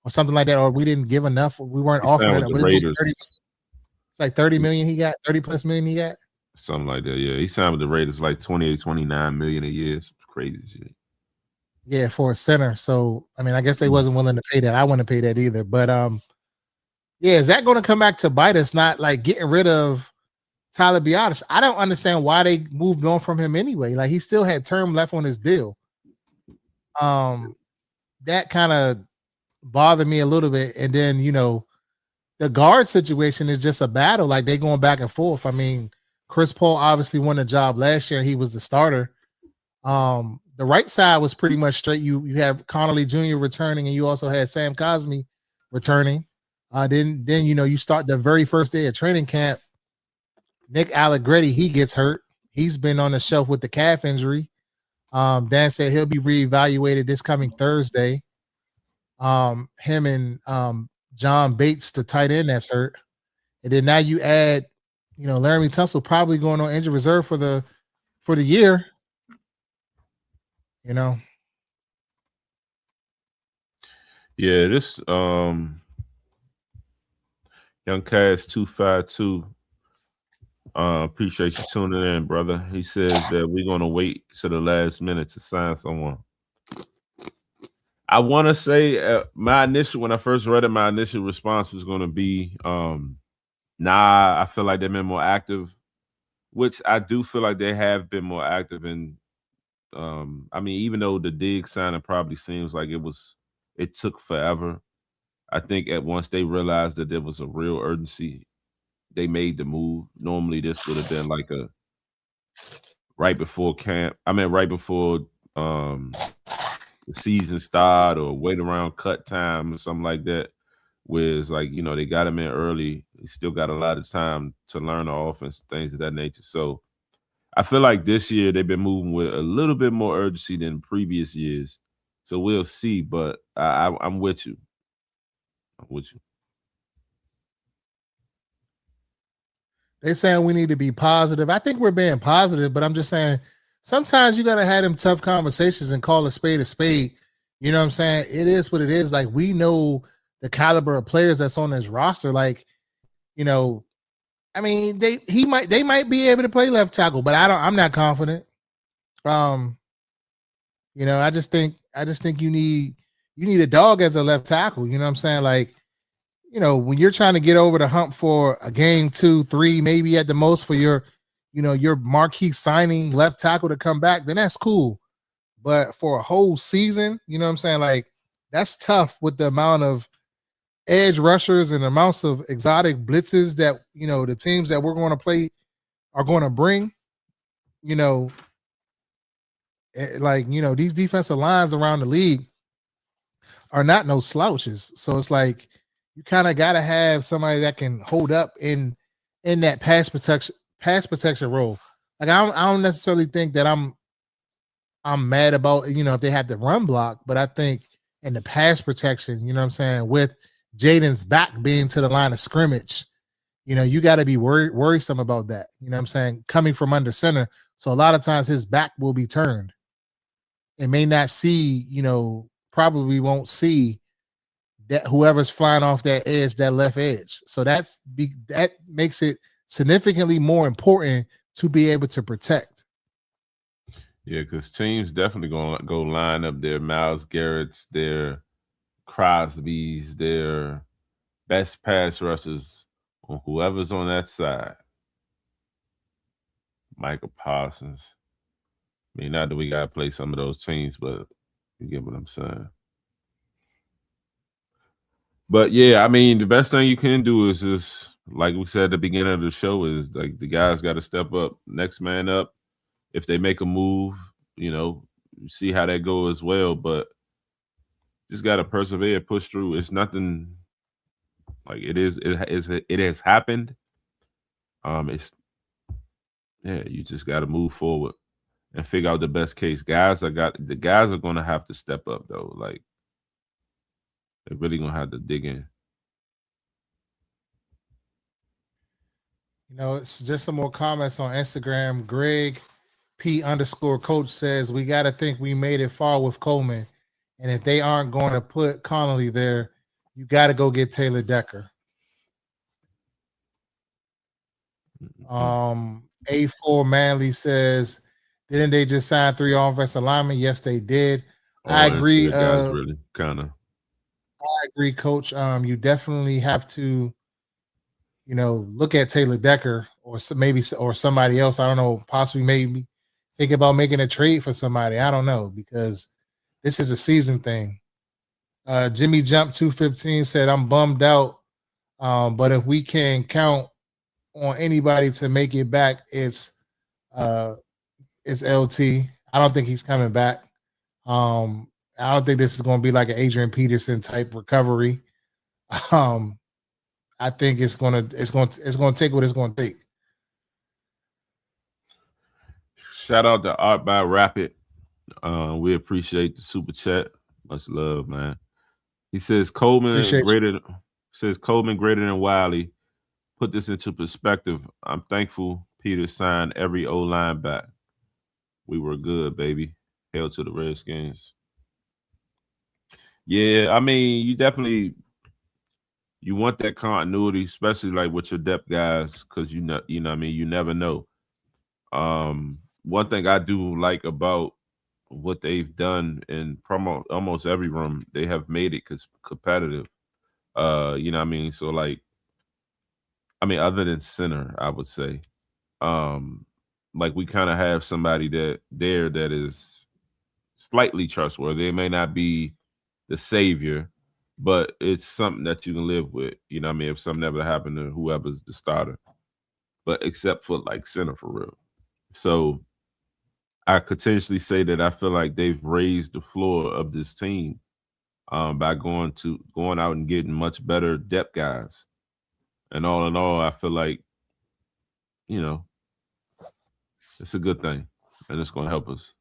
or something like that, or we didn't give enough. We weren't offering it. The Raiders. It's like 30 million he got, 30 plus million he got. Something like that, yeah. He signed with the Raiders like 28, 29 million a year. It's crazy shit. Yeah, for a center. So I mean, I guess they wasn't willing to pay that. I wouldn't pay that either. But yeah, is that going to come back to bite us? Not like getting rid of Tyler Biadasz. I don't understand why they moved on from him anyway. Like, he still had term left on his deal. That kind of bothered me a little bit. And then, you know, the guard situation is just a battle. Like, they going back and forth. I mean, Chris Paul obviously won the job last year. He was the starter. The right side was pretty much straight. You have Connolly Jr. returning, and you also had Sam Cosmi returning. Then you know, you start the very first day of training camp. Nick Allegretti, he gets hurt. He's been on the shelf with the calf injury. Dan said he'll be reevaluated this coming Thursday. Him and John Bates, the tight end, that's hurt. And then now you add, you know, Laremy Tunsil probably going on injured reserve for the year. You know. Yeah, this Young Cass 252. Appreciate you tuning in, brother. He says that we're gonna wait to the last minute to sign someone. I want to say when I first read it, my initial response was going to be, nah, I feel like they've been more active, which I do feel like they have been more active. And I mean, even though the Diggs signing probably seems like it took forever, I think at once they realized that there was a real urgency, they made the move. Normally this would have been like right before camp. I mean, right before the season start or wait around cut time or something like that. Whereas, like, they got him in early. He still got a lot of time to learn the offense, things of that nature. So I feel like this year they've been moving with a little bit more urgency than previous years. So we'll see. But I'm with you. I'm with you. They saying we need to be positive. I think we're being positive, but I'm just saying sometimes you gotta have them tough conversations and call a spade a spade. You know what I'm saying? It is what it is. Like we know the caliber of players that's on this roster. Like, you know, I mean, they might be able to play left tackle, but I'm not confident. Um, I just think you need a dog as a left tackle. You know what I'm saying? Like, when you're trying to get over the hump for a game, 2, 3, maybe at the most for your marquee signing left tackle to come back, then that's cool. But for a whole season, you know what I'm saying? Like, that's tough with the amount of edge rushers and amounts of exotic blitzes that, the teams that we're going to play are going to bring, you know, these defensive lines around the league are not no slouches. So it's like you kind of got to have somebody that can hold up in that pass protection role. Like I don't necessarily think that I'm mad about if they have the run block, but I think in the pass protection, you know what I'm saying, with Jayden's back being to the line of scrimmage, you got to be worrisome about that. You know what I'm saying, coming from under center. So a lot of times his back will be turned and may not see, probably won't see that whoever's flying off that edge, that left edge. So that makes it significantly more important to be able to protect. Yeah, because teams definitely going to go line up their Myles Garrett's, their Crosby's, their best pass rushers on whoever's on that side. Michael Parsons. I mean, not that we got to play some of those teams, but you get what I'm saying. But yeah, I mean, the best thing you can do is just, like we said at the beginning of the show, is like the guys got to step up, next man up. If they make a move, see how that go as well. But just got to persevere, push through. It's nothing like it is. It has happened. It's you just got to move forward and figure out the best case. The guys are going to have to step up though. Like they're really going to have to dig in. It's just some more comments on Instagram. Greg P_coach says we got to think we made it far with Coleman, and if they aren't going to put Connolly there, you got to go get Taylor Decker. A4 Manley says, didn't they just sign 3 offensive linemen? Yes, they did. I agree. Guys, really kind of. I agree, Coach. You definitely have to, look at Taylor Decker or somebody else. I don't know. Possibly, maybe think about making a trade for somebody. I don't know, because this is a season thing. Jimmy Jump 215 said, I'm bummed out. But if we can count on anybody to make it back, it's LT. I don't think he's coming back. I don't think this is going to be like an Adrian Peterson type recovery. I think it's going to take what it's going to take. Shout out to Art by Rapid. We appreciate the super chat. Much love, man. He says Coleman greater than Wiley. Put this into perspective. I'm thankful Peter signed every O-line back. We were good, baby. Hail to the Redskins. Yeah, I mean, you want that continuity, especially like with your depth guys, because you never know. One thing I do like about what they've done in almost every room, they have made it competitive. So like, other than center, I would say, like we kind of have somebody that is slightly trustworthy. It may not be the savior, but it's something that you can live with. If something ever happened to whoever's the starter, but except for like center for real. So I continuously say that I feel like they've raised the floor of this team. by going out and getting much better depth guys. And all in all, I feel like, you know, it's a good thing, and it's going to help us.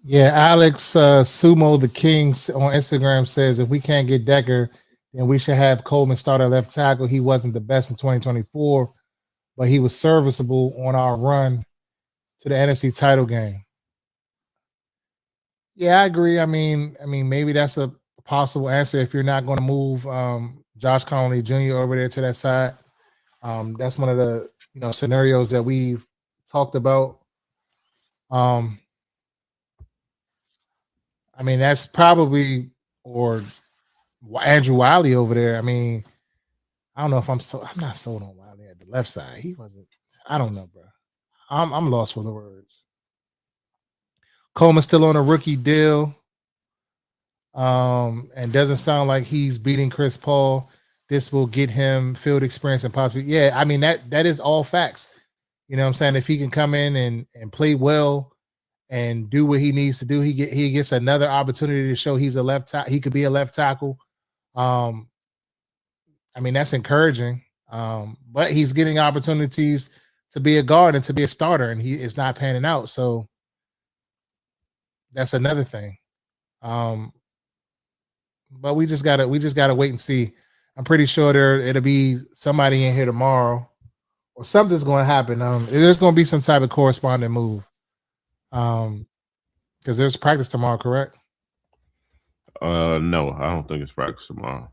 Yeah, Alex Sumo the King on Instagram says if we can't get Decker, then we should have Coleman start at left tackle. He wasn't the best in 2024, but he was serviceable on our run to the NFC title game. Yeah, I agree. I mean, maybe that's a possible answer if you're not going to move Josh Conley Jr. over there to that side. That's one of the scenarios that we've talked about. I mean, that's probably or Andrew Wiley over there. I mean, I don't know if I'm not sold on Wiley at the left side. He wasn't. I don't know, bro. I'm lost for the words. Coleman's still on a rookie deal. And doesn't sound like he's beating Chris Paul. This will get him field experience and possibly, yeah. I mean, that is all facts. You know what I'm saying? If he can come in and play well and do what he needs to do, he gets another opportunity to show he's a left tackle. He could be a left tackle. I mean, that's encouraging. But he's getting opportunities to be a guard and to be a starter, and he is not panning out. So that's another thing. But we just gotta wait and see. I'm pretty sure it'll be somebody in here tomorrow, or something's going to happen. There's going to be some type of corresponding move. Because there's practice tomorrow, correct? No, I don't think it's practice tomorrow.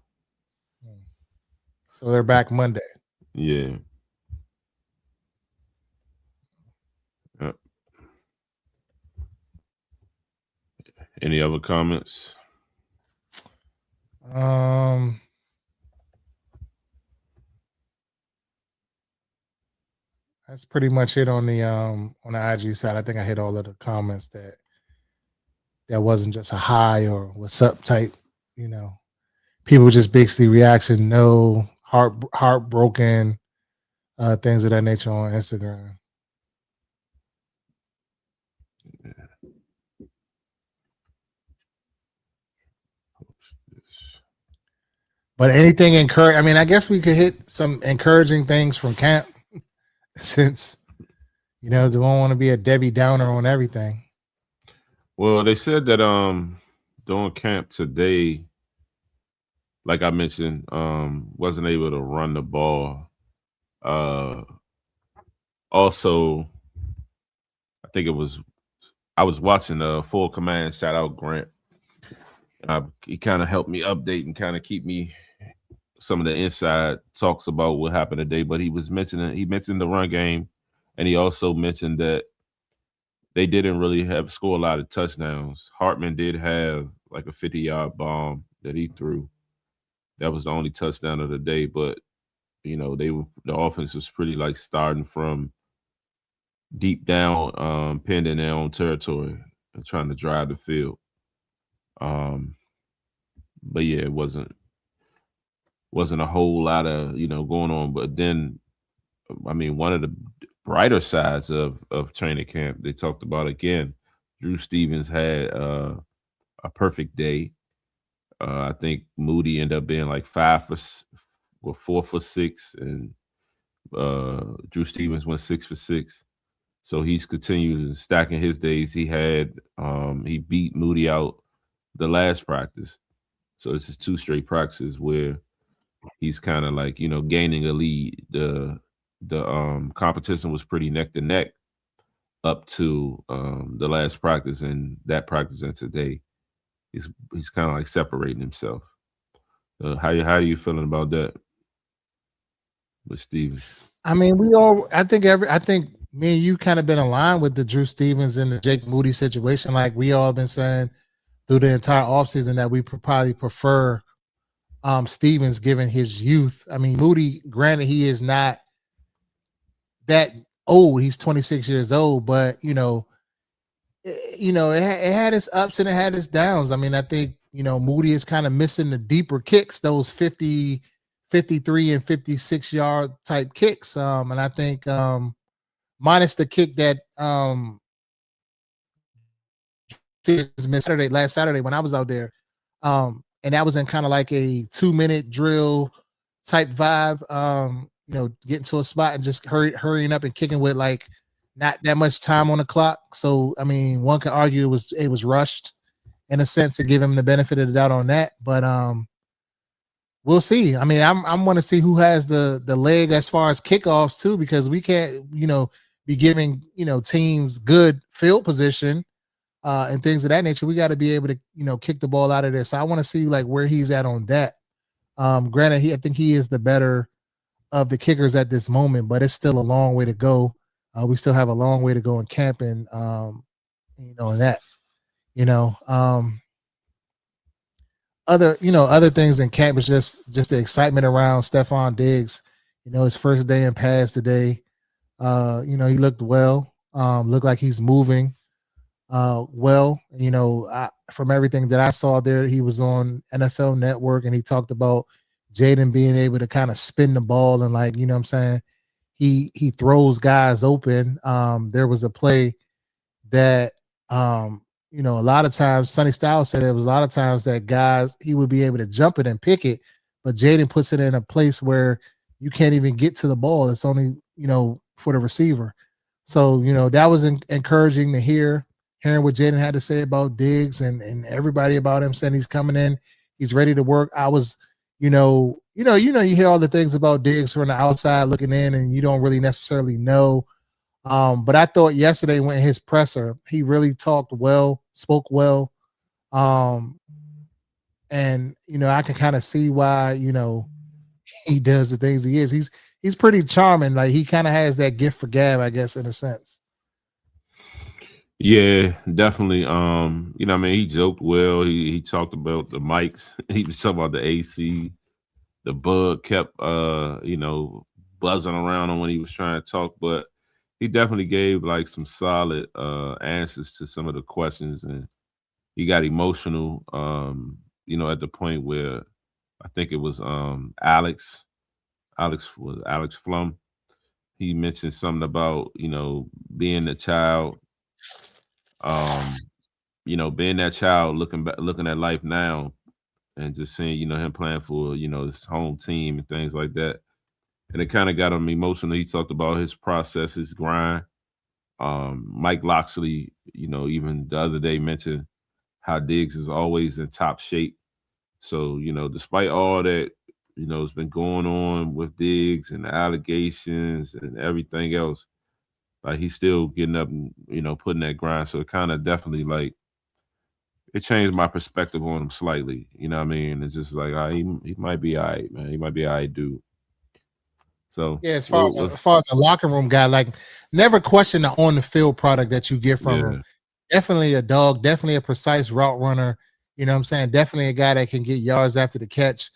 So they're back Monday. Yeah. Yep. Any other comments? That's pretty much it on the IG side. I think I hit all of the comments that wasn't just a hi or what's up type, people just basically reaction, no, heartbroken, things of that nature on Instagram. But anything I mean, I guess we could hit some encouraging things from camp since, they don't want to be a Debbie Downer on everything. Well, they said that during camp today, like I mentioned, wasn't able to run the ball. Also, I think I was watching Full Command. Shout out Grant. He kind of helped me update and kind of keep me some of the inside talks about what happened today. But he mentioned the run game, and he also mentioned that they didn't really score a lot of touchdowns. Hartman did have like a 50-yard bomb that he threw. That was the only touchdown of the day. But the offense was pretty like starting from deep down, pinned in their own territory and trying to drive the field. But yeah, it wasn't a whole lot of going on. But then, I mean, one of the brighter sides of training camp, they talked about again. Drew Stevens had a perfect day. I think Moody ended up being like 4 for 6, and Drew Stevens went 6 for 6. So he's continued stacking his days. He beat Moody out the last practice. So this is 2 straight practices where he's kind of like, gaining a lead. The competition was pretty neck to neck up to the last practice, and that practice and today he's kind of like separating himself. How are you feeling about that with Stevens? I mean, I think me and you kind of been aligned with the Drew Stevens and the Jake Moody situation. Like we all been saying through the entire offseason that we probably prefer Stevens given his youth. I mean, Moody, granted, he is not that old. He's 26 years old, but it had its ups and it had its downs. I mean, I think Moody is kind of missing the deeper kicks, those 50, 53 and 56 yard type kicks. And I think minus the kick that last Saturday when I was out there. And that was in kind of like a 2-minute drill type vibe. Getting to a spot and just hurrying up and kicking with like not that much time on the clock. So I mean, one could argue it was rushed in a sense to give him the benefit of the doubt on that. But we'll see. I mean, I'm want to see who has the leg as far as kickoffs too, because we can't, be giving, teams good field position and things of that nature. We got to be able to, kick the ball out of there. So I want to see like where he's at on that. Granted, I think he is the better of the kickers at this moment, but it's still a long way to go. We still have a long way to go in camp and, other things in camp is just the excitement around Stephon Diggs. His first day in pads today. He looked well. Looked like he's moving well. From everything that I saw there, he was on NFL Network and he talked about Jayden being able to kind of spin the ball and like, what I'm saying, he throws guys open. There was a play that a lot of times Sonny Styles said there was a lot of times that guys he would be able to jump it and pick it, but Jayden puts it in a place where you can't even get to the ball. It's only, for the receiver. So, that was encouraging to hearing what Jayden had to say about Diggs and everybody about him saying he's coming in, he's ready to work. I was, you hear all the things about Diggs from the outside looking in and you don't really necessarily know. But I thought yesterday when his presser, he really talked well, spoke well. And, I can kind of see why, he does the things he is. He's pretty charming. Like he kind of has that gift for gab, I guess, in a sense. Yeah, definitely. He joked well. He talked about the mics. He was talking about the AC. The bug kept, buzzing around him when he was trying to talk, but he definitely gave like some solid answers to some of the questions, and he got emotional. At the point where I think it was Alex Flum. He mentioned something about being a child, being that child looking at life now, and just seeing him playing for his home team and things like that. And it kind of got him emotional. He talked about his process, his grind. Mike Loxley, even the other day mentioned how Diggs is always in top shape. So, despite all that, has been going on with Diggs and the allegations and everything else, like he's still getting up and, putting that grind. So it kind of definitely like, it changed my perspective on him slightly. You know what I mean? It's just like, he might be all right, man. He might be all right dude. So yeah, as far as a locker room guy, like never question the on the field product that you get from him. Definitely a dog, definitely a precise route runner. You know what I'm saying? Definitely a guy that can get yards after the catch.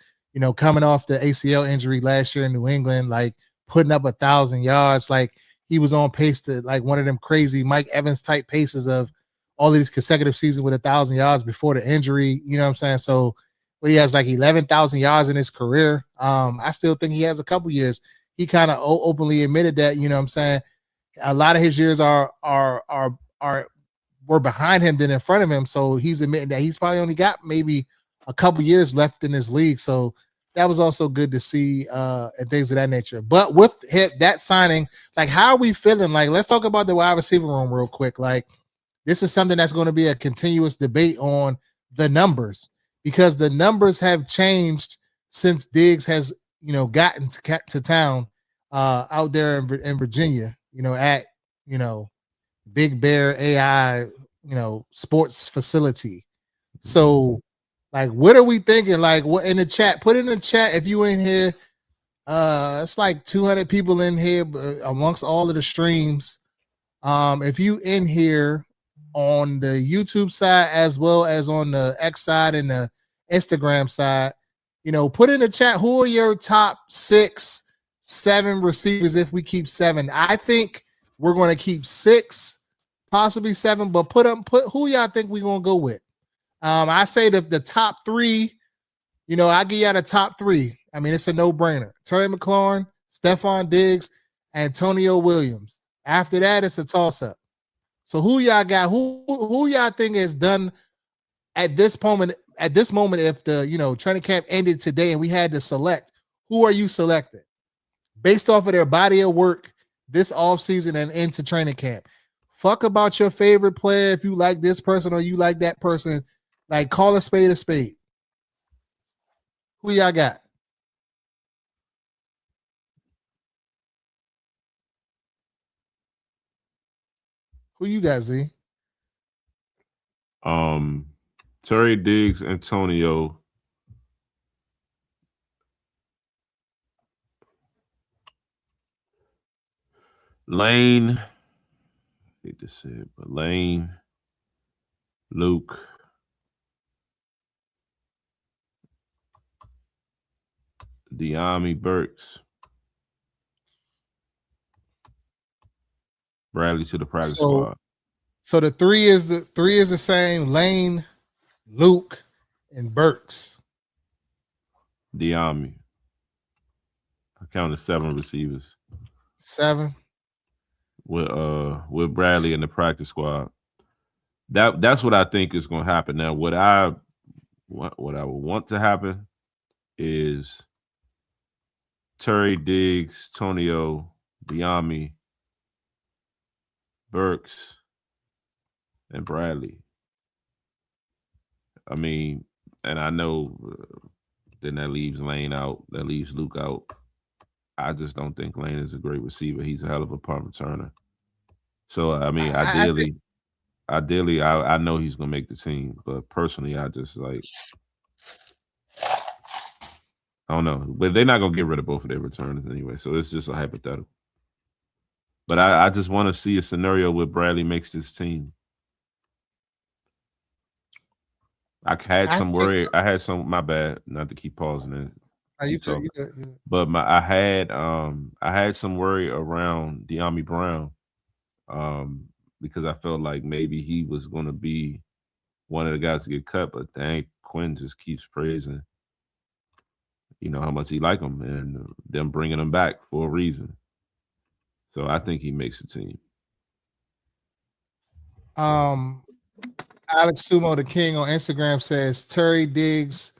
Coming off the ACL injury last year in New England, like putting up 1,000 yards, like he was on pace to like one of them crazy Mike Evans type paces of all these consecutive seasons with 1,000 yards before the injury. You know what I'm saying? So he has like 11,000 yards in his career. I still think he has a couple years. He kind of openly admitted that, you know what I'm saying? A lot of his years were behind him than in front of him. So he's admitting that he's probably only got maybe a couple years left in this league. So that was also good to see and things of that nature. But with that signing, like how are we feeling? Like, let's talk about the wide receiver room real quick. Like this is something that's going to be a continuous debate on the numbers because the numbers have changed since Diggs has, gotten to town out there in Virginia, at, Big Bear AI, sports facility. So like, what are we thinking? Like what in the chat, put in the chat. If you in here, it's like 200 people in here amongst all of the streams. If you in here on the YouTube side, as well as on the X side and the Instagram side, put in the chat, who are your top 6, 7 receivers if we keep 7? I think we're going to keep 6, possibly 7, but put who y'all think we're going to go with. I say the top 3, I give y'all the top 3. I mean, it's a no-brainer. Terry McLaurin, Stephon Diggs, Antonio Williams. After that, it's a toss-up. So who y'all got? Who y'all think is done at this moment? At this moment, if the training camp ended today and we had to select, who are you selecting based off of their body of work this offseason and into training camp? Fuck about your favorite player if you like this person or you like that person. Like, call a spade a spade. Who y'all got? Who you got, Z? Terry Diggs, Antonio. Lane, I hate to say it, but Lane, Luke, Deami Burks, Bradley to the practice squad. So the three is the same: Lane, Luke, and Burks. Deami. I counted 7 receivers. 7 with Bradley in the practice squad. That's what I think is going to happen. Now, what I would want to happen is Terry Diggs, Tonio, Deami, Burks, and Bradley. I mean, and I know then that leaves Lane out. That leaves Luke out. I just don't think Lane is a great receiver. He's a hell of a punt returner. So, I mean, ideally, I know he's going to make the team. But personally, I just like, I don't know. But they're not going to get rid of both of their returners anyway. So it's just a hypothetical. But I just want to see a scenario where Bradley makes this team. I had some, my bad, not to keep pausing it. You could. But I had some worry around Deami Brown because I felt like maybe he was going to be one of the guys to get cut, but dang, Quinn just keeps praising, how much he like him and them bringing him back for a reason. So I think he makes the team. Alex Sumo the King on Instagram says Terry Diggs,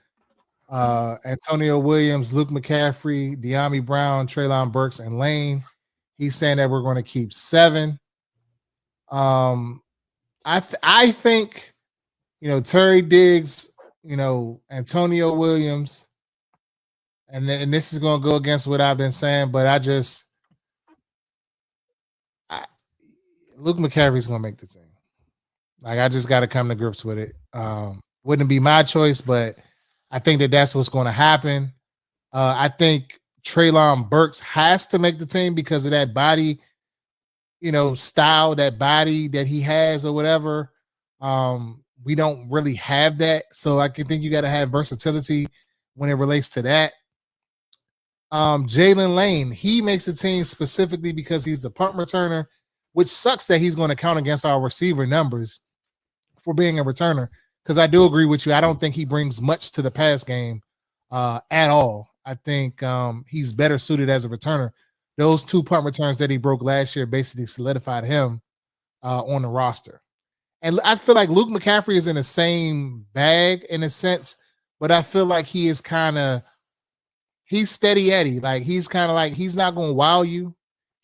Antonio Williams, Luke McCaffrey, Deami Brown, Treylon Burks, and Lane. He's saying that we're going to keep 7. I think Terry Diggs, Antonio Williams, and this is going to go against what I've been saying, but Luke McCaffrey's going to make the team. Like, I just got to come to grips with it. Wouldn't be my choice, but I think that's what's going to happen. I think Treylon Burks has to make the team because of that body, style, that body that he has or whatever. We don't really have that. So I think you got to have versatility when it relates to that. Jalen Lane, he makes the team specifically because he's the punt returner, which sucks that he's going to count against our receiver numbers for being a returner. Because I do agree with you. I don't think he brings much to the pass game at all. I think he's better suited as a returner. Those 2 punt returns that he broke last year basically solidified him on the roster. And I feel like Luke McCaffrey is in the same bag in a sense, but I feel like he is he's steady Eddie. Like, he's kind of like, he's not going to wow you.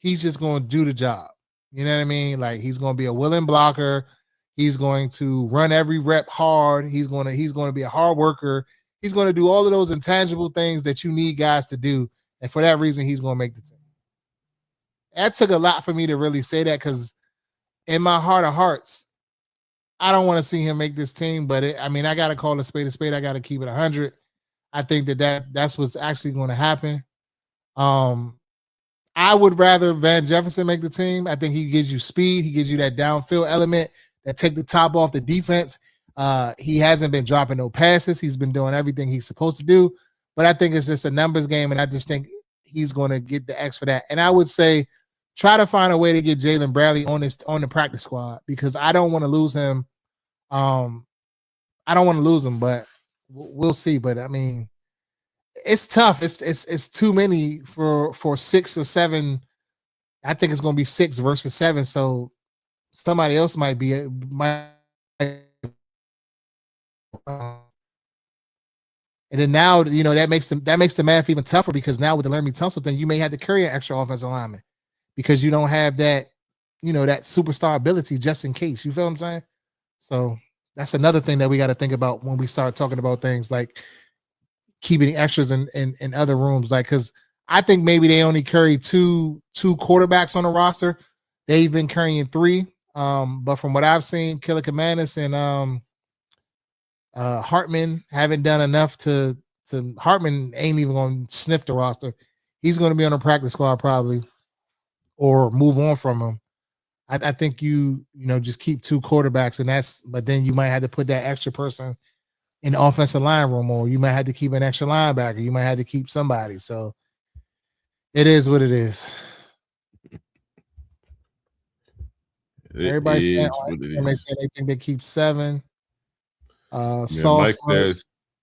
He's just going to do the job. You know what I mean? Like, he's going to be a willing blocker. He's going to run every rep hard. He's going to be a hard worker. He's going to do all of those intangible things that you need guys to do. And for that reason, he's going to make the team. That took a lot for me to really say that, because in my heart of hearts, I don't want to see him make this team. But I got to call a spade a spade. I got to keep it 100. I think that's what's actually going to happen. I would rather Van Jefferson make the team. I think he gives you speed. He gives you that downfield element that take the top off the defense. He hasn't been dropping no passes. He's been doing everything he's supposed to do. But I think it's just a numbers game, and I just think he's going to get the X for that. And I would say try to find a way to get Jalen Bradley on the practice squad, because I don't want to lose him. But we'll see. But I mean, it's tough. It's too many for 6 or 7. I think it's going to be 6 versus 7. So somebody else might and then now, that makes the math even tougher, because now with the Laremy Tunsil thing, you may have to carry an extra offensive lineman because you don't have that, that superstar ability just in case. You feel what I'm saying? So that's another thing that we got to think about when we start talking about things like keeping extras in other rooms. Like, because I think maybe they only carry two quarterbacks on the roster. They've been carrying three. But from what I've seen, Killer Commandus and Hartman haven't done enough to Hartman ain't even going to sniff the roster. He's going to be on the practice squad probably, or move on from him. I think just keep two quarterbacks, but then you might have to put that extra person in the offensive line room, or you might have to keep an extra linebacker. You might have to keep somebody. So it is what it is. Everybody's saying they think they keep 7.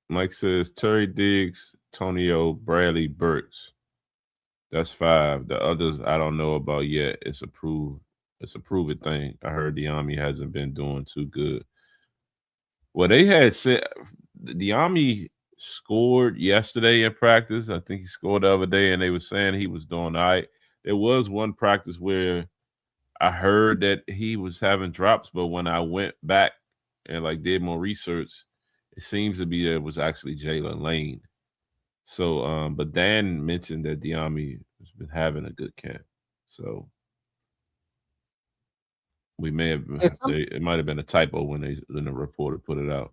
Mike says Terry Diggs, Tonio, Bradley, Burks. That's 5. The others I don't know about yet. It's a prove it thing. I heard the Army hasn't been doing too good. Well, they had said the Army scored yesterday in practice. I think he scored the other day, and they were saying he was doing all right. There was one practice where I heard that he was having drops, but when I went back and did more research, it seems to be it was actually Jalen Lane. So, but Dan mentioned that the Army has been having a good camp. So we may have it might have been a typo when the reporter put it out.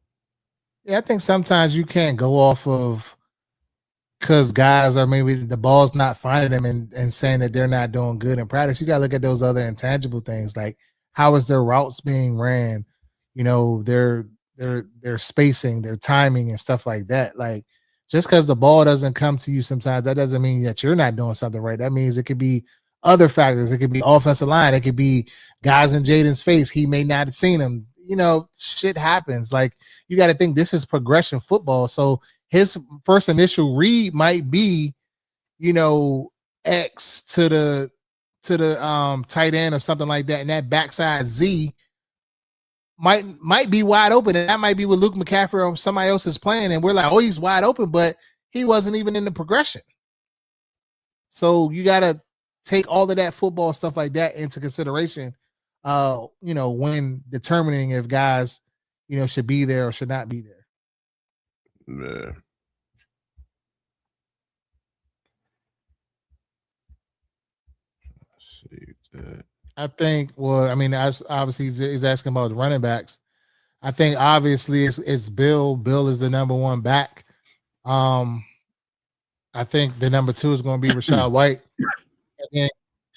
Yeah, I think sometimes you can't go off of because guys are maybe the ball's not finding them and saying that they're not doing good in practice. You got to look at those other intangible things, like how is their routes being ran, their spacing, their timing, and stuff like that. Like, just because the ball doesn't come to you sometimes, that doesn't mean that you're not doing something right. That means it could be other factors. It could be offensive line. It could be guys in Jayden's face. He may not have seen him. Shit happens. Like, you got to think this is progression football. So his first initial read might be, X to the tight end or something like that, and that backside Z might be wide open, and that might be with Luke McCaffrey or somebody else is playing, and we're like, oh, he's wide open, but he wasn't even in the progression. So you got to take all of that football stuff like that into consideration, when determining if guys, should be there or should not be there. Yeah. I think, as obviously he's asking about the running backs. I think obviously it's Bill. Bill is the number 1 back. I think the number 2 is going to be Rachaad White. And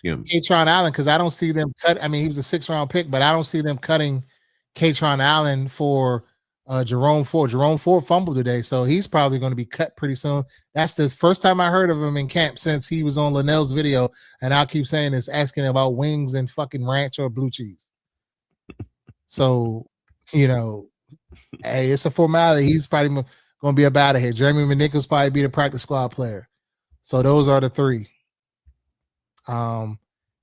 Kaytron Allen, because I don't see them cut. He was a 6th-round pick, but I don't see them cutting Kaytron Allen for Jerome Ford. Jerome Ford fumbled today, so he's probably going to be cut pretty soon. That's the first time I heard of him in camp since he was on Linnell's video, and I'll keep saying this, asking about wings and fucking ranch or blue cheese. So, hey, it's a formality. He's probably going to be up out of here. Jeremy McNichols probably be the practice squad player. So those are the 3. Ain't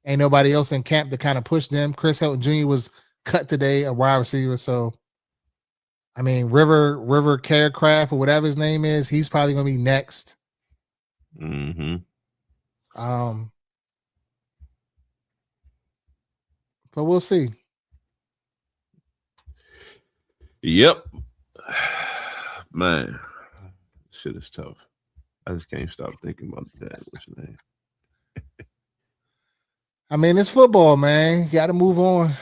nobody else in camp to kind of push them. Chris Hilton Jr. was cut today, a wide receiver. So, River Carecraft or whatever his name is, he's probably going to be next. Mm-hmm. But we'll see. Yep. Man, shit is tough. I just can't stop thinking about that. What's your name? It's football, man. Got to move on.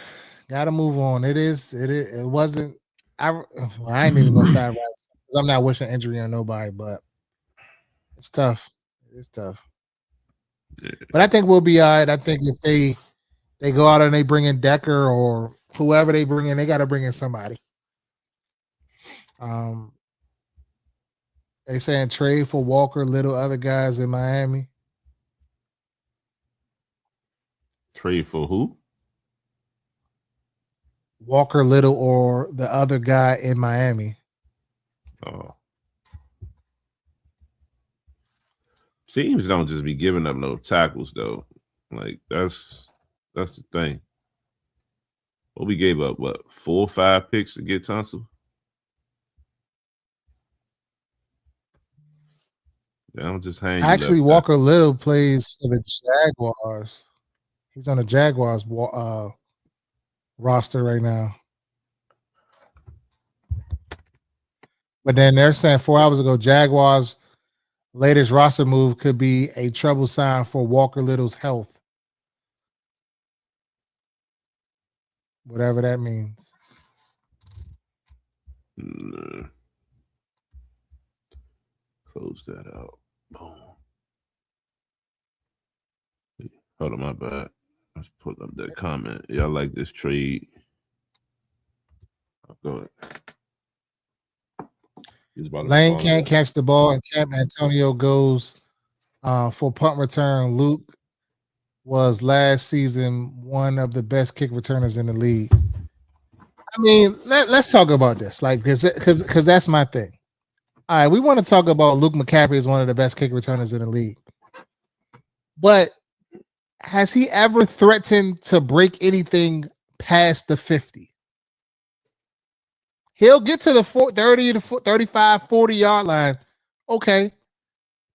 It wasn't. I ain't even gonna side because I'm not wishing injury on nobody, but it's tough. It's tough. Yeah. But I think we'll be all right. I think if they go out and they bring in Decker or whoever they bring in, they got to bring in somebody. They saying trade for Walker, Little, other guys in Miami. Trade for who? Walker, Little, or the other guy in Miami. Oh. Teams don't just be giving up no tackles though. Like that's the thing. Well, we gave up what 4 or 5 picks to get Tunsil. Yeah, I'm just hanging. Actually, Walker Little plays for the Jaguars. He's on the Jaguars roster right now. But then they're saying 4 hours ago, Jaguars' latest roster move could be a trouble sign for Walker Little's health. Whatever that means. Close that out. Boom. Hold on, my bad. Let's pull up that comment. Y'all like this trade? Oh, go ahead. Lane can't catch the ball, and Camp Antonio goes for punt return. Luke was last season one of the best kick returners in the league. I mean, let's talk about this, like, because that's my thing. All right, we want to talk about Luke McCaffrey as one of the best kick returners in the league, but has he ever threatened to break anything past the 50? He'll get to the 30 to 35, 40-yard line. Okay.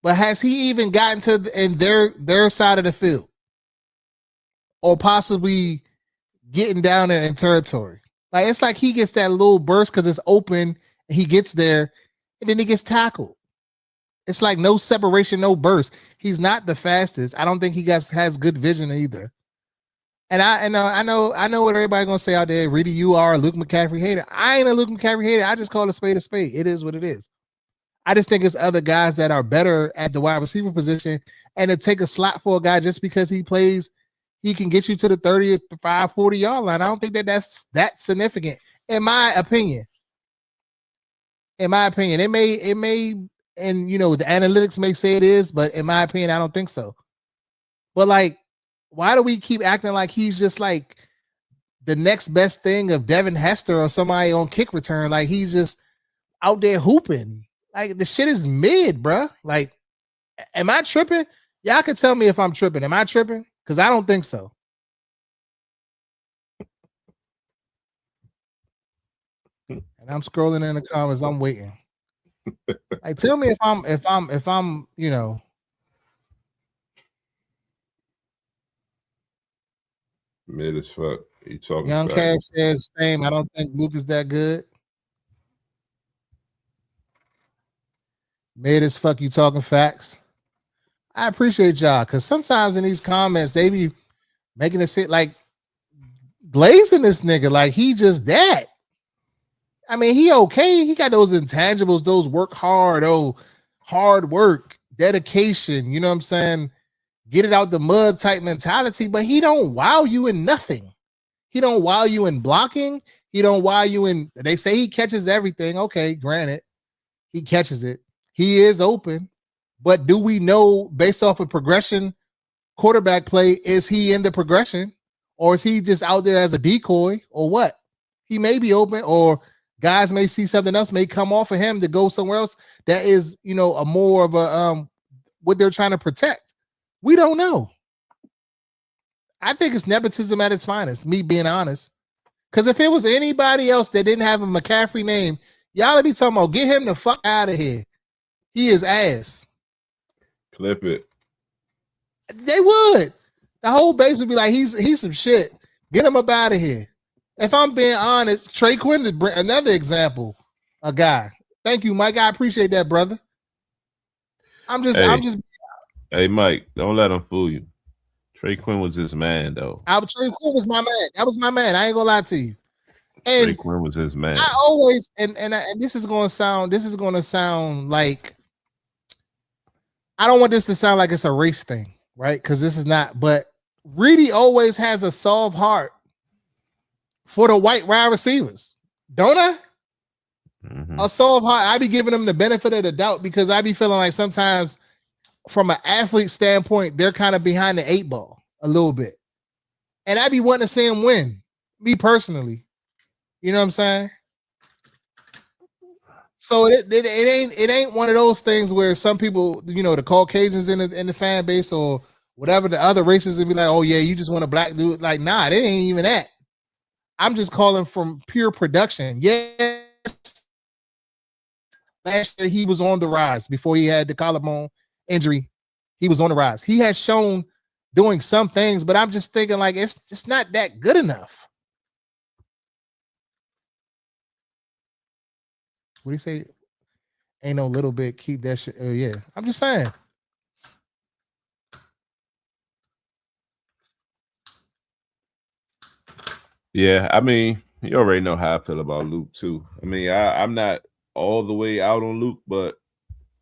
But has he even gotten to their side of the field? Or possibly getting down in territory? Like, it's like he gets that little burst because it's open, and he gets there, and then he gets tackled. It's like no separation, no burst. He's not the fastest. I don't think he has good vision either. And I know what everybody's gonna say out there. Reedie, you are a Luke McCaffrey hater. I ain't a Luke McCaffrey hater. I just call a spade a spade. It is what it is. I just think it's other guys that are better at the wide receiver position, and to take a slot for a guy just because he can get you to the 35, 40-yard line. I don't think that's that significant, in my opinion. In my opinion, it may, and the analytics may say it is, but in my opinion, I don't think so. But like, why do we keep acting like he's just like the next best thing of Devin Hester or somebody on kick return? Like, he's just out there hooping. Like, the shit is mid, bruh. Like, am I tripping? Y'all can tell me if I'm tripping. Am I tripping? Because I don't think so. And I'm scrolling in the comments. I'm waiting. Like, tell me if I'm mid as fuck. You talking? Young Cash says same. I don't think Luke is that good. Mid as fuck. You talking facts? I appreciate y'all, because sometimes in these comments they be making it sit like glazing this nigga like he just that. I mean, he okay. He got those intangibles, those work hard, hard work, dedication, you know what I'm saying? Get it out the mud type mentality, but he don't wow you in nothing. He don't wow you in blocking. He don't wow you in, they say he catches everything. Okay, granted, he catches it. He is open, but do we know based off of progression, quarterback play, is he in the progression, or is he just out there as a decoy, or what? He may be open, or guys may see something else, may come off of him to go somewhere else that is, a more of a what they're trying to protect. We don't know. I think it's nepotism at its finest, me being honest. Because if it was anybody else that didn't have a McCaffrey name, y'all be talking about, get him the fuck out of here. He is ass. Clip it. They would. The whole base would be like, he's some shit. Get him up out of here. If I'm being honest, Trey Quinn is another example, a guy. Thank you, Mike. I appreciate that, brother. I'm just. Hey, Mike, don't let him fool you. Trey Quinn was his man, though. Trey Quinn was my man. That was my man. I ain't gonna lie to you. And Trey Quinn was his man. I always and this is gonna sound like, I don't want this to sound like it's a race thing, right? Because this is not. But Reedie always has a soft heart for the white wide receivers, don't I? Mm-hmm. A soft heart. I be giving them the benefit of the doubt because I be feeling like sometimes, from an athlete standpoint, they're kind of behind the 8 ball a little bit. And I be wanting to see him win, me personally. You know what I'm saying? So it ain't one of those things where some people, the Caucasians in the fan base or whatever the other races, would be like, oh yeah, you just want a black dude. Like, nah, it ain't even that. I'm just calling from pure production. Yes, last year he was on the rise before he had the collarbone injury. He was on the rise. He has shown doing some things, but I'm just thinking like it's not that good enough. What do you say? Ain't no little bit. Keep that shit. Yeah, I'm just saying. Yeah, I mean, you already know how I feel about Luke too. I mean, I'm not all the way out on Luke, but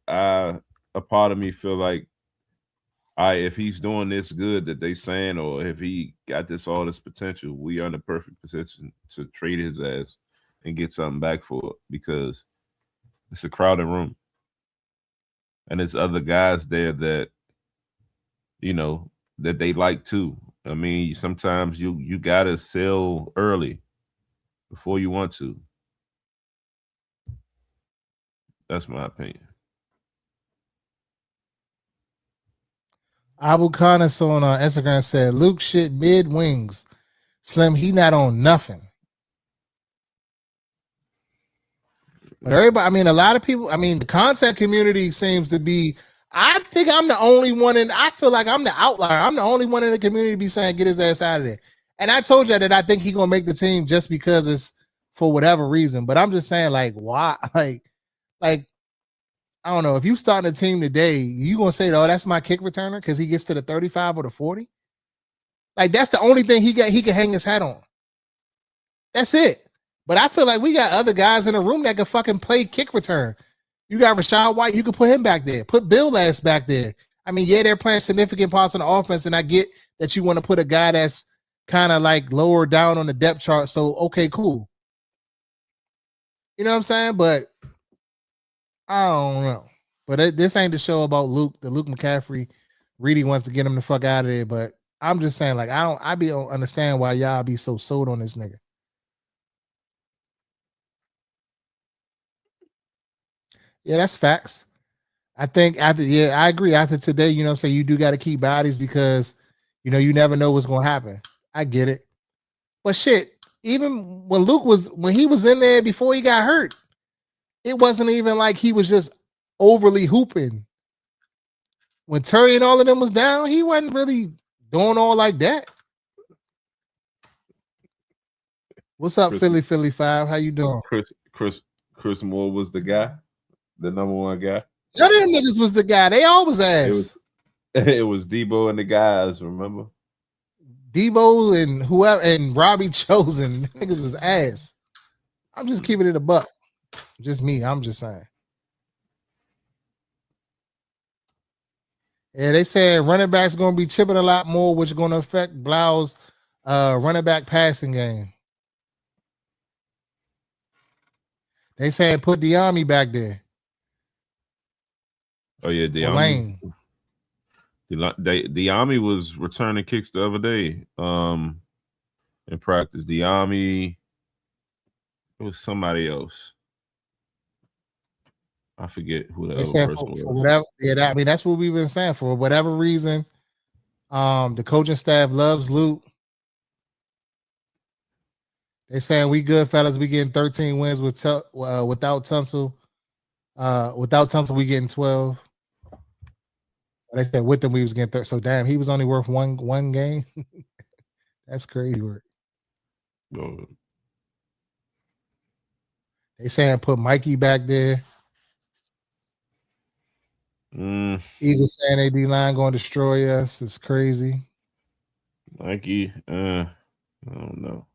a part of me feel like, if he's doing this good that they saying, or if he got all this potential, we are in the perfect position to trade his ass and get something back for it, because it's a crowded room and there's other guys there that that they like too. I mean, sometimes you gotta sell early before you want to. That's my opinion. Abu Khanis on Instagram said Luke shit mid wings. Slim, he not on nothing. But everybody, I mean, a lot of people, I mean, the content community seems to be, I think I'm the only one I feel like I'm the outlier. I'm the only one in the community be saying, get his ass out of there. And I told you that I think he's going to make the team just because it's for whatever reason. But I'm just saying, like, why? Like, I don't know. If you start a team today, you going to say, oh, that's my kick returner because he gets to the 35 or the 40? Like, that's the only thing he can hang his hat on. That's it. But I feel like we got other guys in the room that can fucking play kick return. You got Rashad White. You can put him back there. Put Bill Lass back there. I mean, yeah, they're playing significant parts on the offense, and I get that you want to put a guy that's kind of like lower down on the depth chart. So, okay, cool. You know what I'm saying? But I don't know. But this ain't the show about Luke. The Luke McCaffrey really wants to get him the fuck out of there. But I'm just saying, like, I don't understand why y'all be so sold on this nigga. Yeah, that's facts. I think I agree. After today, you know what I'm saying, you do got to keep bodies because, you never know what's going to happen. I get it. But shit, even when he was in there before he got hurt, it wasn't even like he was just overly hooping. When Terry and all of them was down, he wasn't really doing all like that. What's up, Philly 5? How you doing? Chris Moore was the guy, the number one guy. None of them niggas was the guy. They always asked. It was Debo and the guys, remember? Debo and whoever and Robbie Chosen. Niggas was ass. I'm just keeping it a buck. Just me. I'm just saying. Yeah, they said running backs going to be chipping a lot more, which is going to affect Blau's running back passing game. They said put Diami back there. Oh yeah, Diami. Diami was returning kicks the other day in practice. Diami, it was somebody else. I forget who the other person was. For whatever, I mean, that's what we've been saying. For whatever reason, the coaching staff loves Luke. They saying we good, fellas. We getting 13 wins without Tunsil. Without Tunsil, we getting 12. They said with them we was getting 30. So damn, he was only worth one game. That's crazy work. No. They saying put Mikey back there. Eagles saying they D-line going to destroy us. It's crazy. Mikey, I don't know.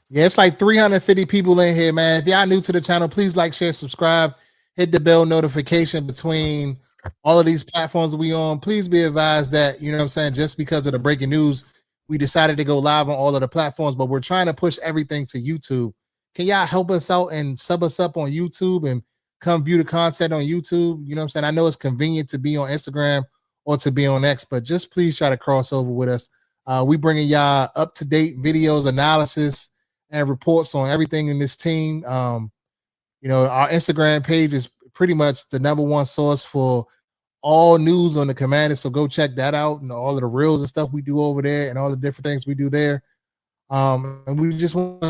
Yeah, it's like 350 people in here, man. If y'all new to the channel, please like, share, subscribe, hit the bell notification between all of these platforms that we on. Please be advised that, you know what I'm saying, just because of the breaking news, we decided to go live on all of the platforms, but we're trying to push everything to YouTube. Can y'all help us out and sub us up on YouTube and come view the content on YouTube? You know what I'm saying? I know it's convenient to be on Instagram or to be on X, but just please try to cross over with us. We bringing y'all up-to-date videos, analysis, and reports on everything in this team. Our Instagram page is pretty much the number one source for all news on the Commanders. So go check that out and all of the reels and stuff we do over there and all the different things we do there. And we just want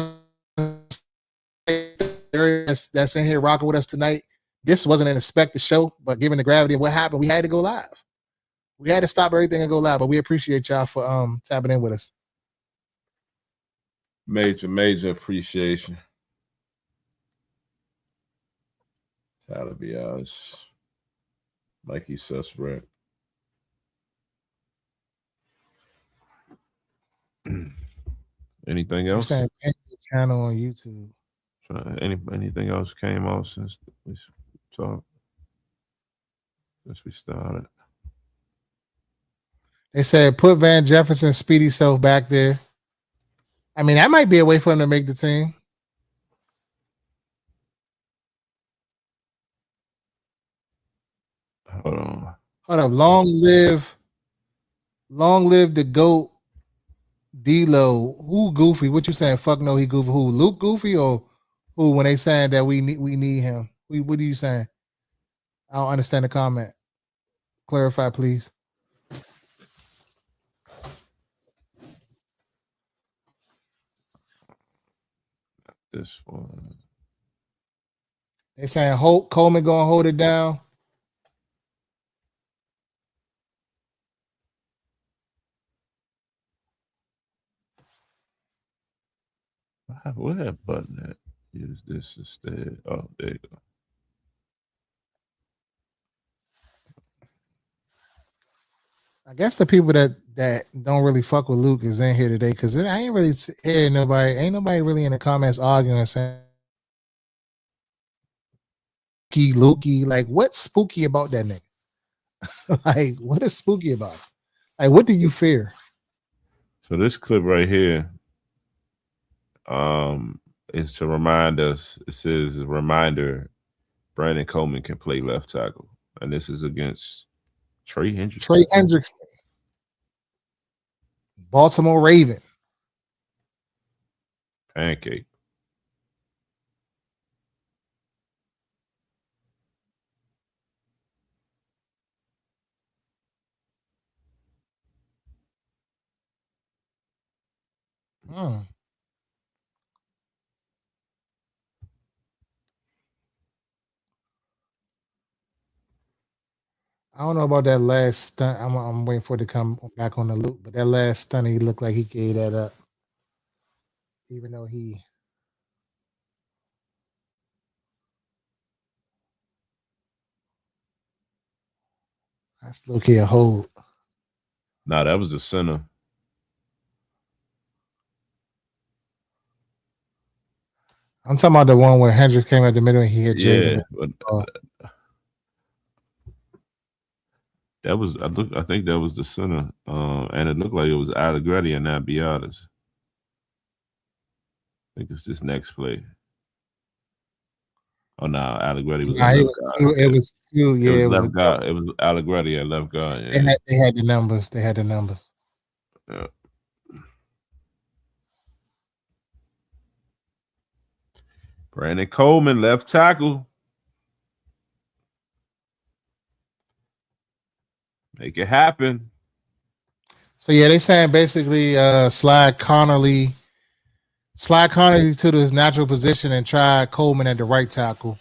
that's in here rocking with us tonight. This wasn't an expected show, but given the gravity of what happened, we had to go live. We had to stop everything and go live, but we appreciate y'all for tapping in with us. Major appreciation. That'll be us. Mikey Suspect. Anything else? Channel on YouTube. Anything else came out since we talked? Since we started. They said put Van Jefferson speedy self back there. I mean, that might be a way for him to make the team. Hold on. Hold up. Long live the GOAT D-Lo. Who goofy? What you saying? Fuck no, he goofy. Who? Luke goofy or who? When they saying that we need him. What are you saying? I don't understand the comment. Clarify, please. This one. They saying Coleman gonna hold it down. Where that button at? Use this instead. Oh, there you go. I guess the people that don't really fuck with Luke is in here today because I ain't really hearing nobody. Ain't nobody really in the comments arguing saying Lukey. Like, what's spooky about that nigga? Like, what is spooky about it? Like, what do you fear? So this clip right here, is to remind us. It says a reminder: Brandon Coleman can play left tackle, and this is against Trey Hendrickson. Baltimore Raven. Pancake. I don't know about that last stunt. I'm waiting for it to come back on the loop, but that last stunt, he looked like he gave that up, even though that's look here a hold. Nah, that was the center. I'm talking about the one where Hendricks came out the middle and he hit Jayden. That was I think that was the center, and it looked like it was Allegretti and not Biadasz. I think it's this next play. Oh no, Allegretti was. It was two. Yeah, it was left guard. It was Allegretti at left guard. Yeah. They had the numbers. Yeah. Brandon Coleman, left tackle. Make it happen. So yeah, they saying basically slide Connolly to his natural position and try Coleman at the right tackle.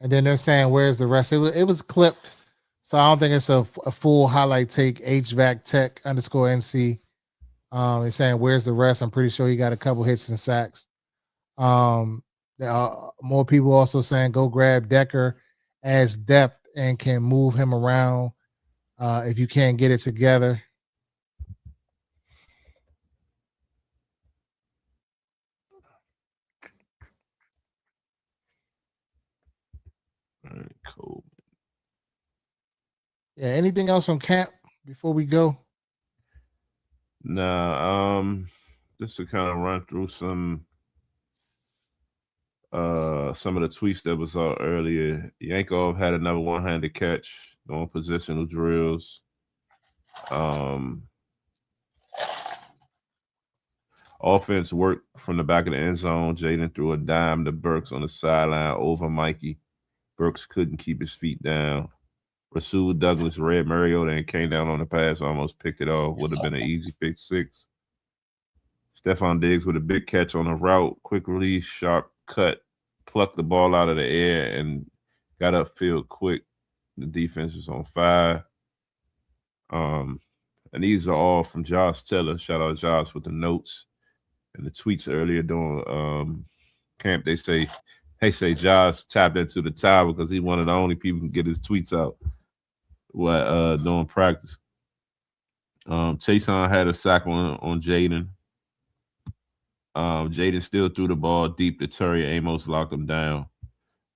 And then they're saying, where's the rest? It was clipped. So I don't think it's a full highlight take. HVAC Tech _NC. They're saying, where's the rest? I'm pretty sure he got a couple hits and sacks. There are more people also saying, go grab Decker as depth and can move him around if you can't get it together. Cool. Yeah. Anything else on camp before we go? Nah. Just to kind of run through some of the tweets that was out earlier. Yankov had another one-handed catch, doing positional drills. Offense worked from the back of the end zone. Jayden threw a dime to Burks on the sideline over Mikey. Burks couldn't keep his feet down. Rasul Douglas read Mariota and came down on the pass, almost picked it off. Would have been an easy pick six. Stephon Diggs with a big catch on a route, quick release, sharp cut, plucked the ball out of the air and got upfield quick. The defense was on fire. And these are all from Josh Teller. Shout out Josh with the notes and the tweets earlier during camp. They say Josh tapped into the tower because he's one of the only people who can get his tweets out while during practice. Chason had a sack on Jayden. Jayden still threw the ball deep to Terry. Amos locked him down.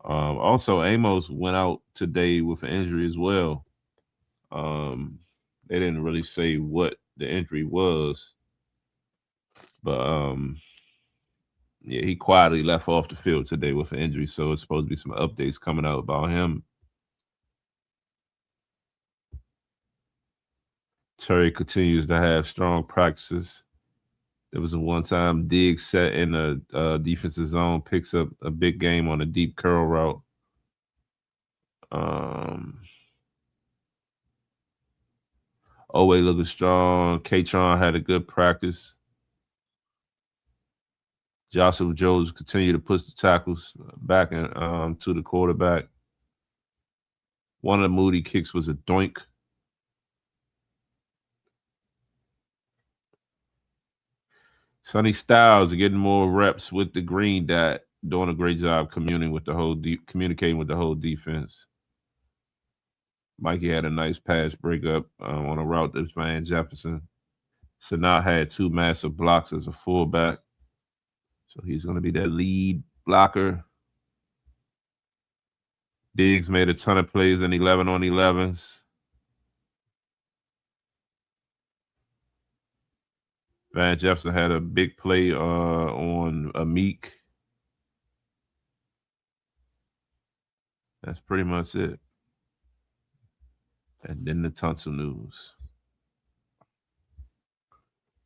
Also, Amos went out today with an injury as well. They didn't really say what the injury was, but yeah, he quietly left off the field today with an injury. So it's supposed to be some updates coming out about him. Terry continues to have strong practices. There was a one-time Diggs set in the defensive zone, picks up a big game on a deep curl route. Oweh looking strong. K-Tron had a good practice. Joshua Jones continued to push the tackles back and to the quarterback. One of the Moody kicks was a doink. Sonny Styles getting more reps with the green dot, doing a great job communicating with the whole defense. Mikey had a nice pass breakup on a route to Van Jefferson. Sanat had two massive blocks as a fullback. So he's going to be that lead blocker. Diggs made a ton of plays in 11 on 11s. Van Jefferson had a big play on a Meek. That's pretty much it. And then the Tunsil news.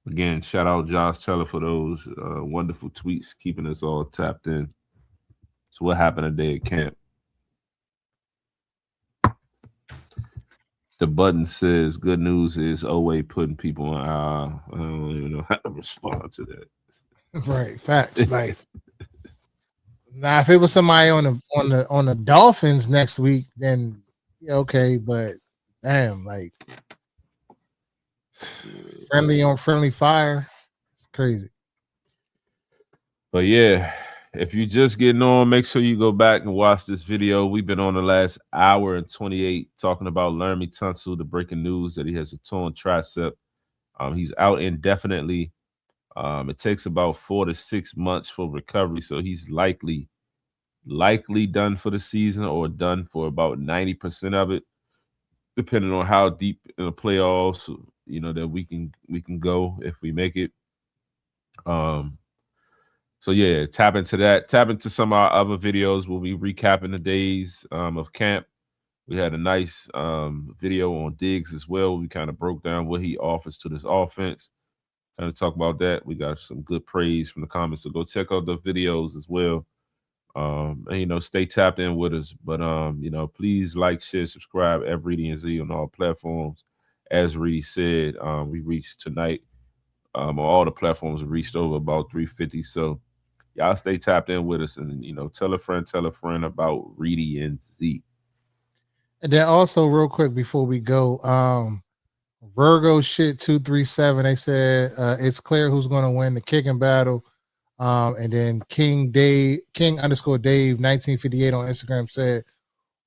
Again, shout out Josh Teller for those wonderful tweets, keeping us all tapped in. So what happened today at camp? The button says, good news is Oweh putting people on. I don't even know how to respond to that. Right, facts. Like, now if it was somebody on the Dolphins next week, then yeah, okay. But damn, like friendly on friendly fire, it's crazy. But yeah, if you're just getting on, make sure you go back and watch this video. We've been on the last hour and 28 talking about Laremy Tunsil, the breaking news that he has a torn tricep. He's out indefinitely. It takes about 4 to 6 months for recovery, so he's likely done for the season or done for about 90% of it, depending on how deep in the playoffs, that we can go if we make it. So yeah, tap into that. Tap into some of our other videos. We'll be recapping the days of camp. We had a nice video on Diggs as well. We kind of broke down what he offers to this offense. Kind of talk about that. We got some good praise from the comments. So go check out the videos as well. And stay tapped in with us. But please like, share, subscribe at Reedie Zee on all platforms. As Reedie said, we reached tonight. On all the platforms, we reached over about 350. So y'all stay tapped in with us, and tell a friend about Reedie Zee. And then also, real quick before we go, Virgo shit 237. They said it's clear who's going to win the kicking battle. And then King _Dave 1958 on Instagram said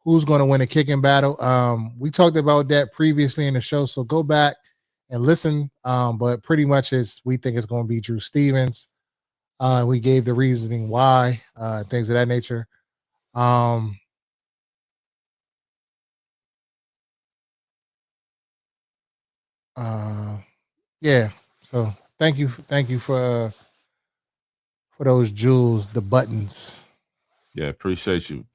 who's going to win the kicking battle. We talked about that previously in the show, so go back and listen. But pretty much we think it's going to be Drew Stevens. We gave the reasoning why, things of that nature. Yeah. So thank you for those jewels, the buttons. Yeah, appreciate you.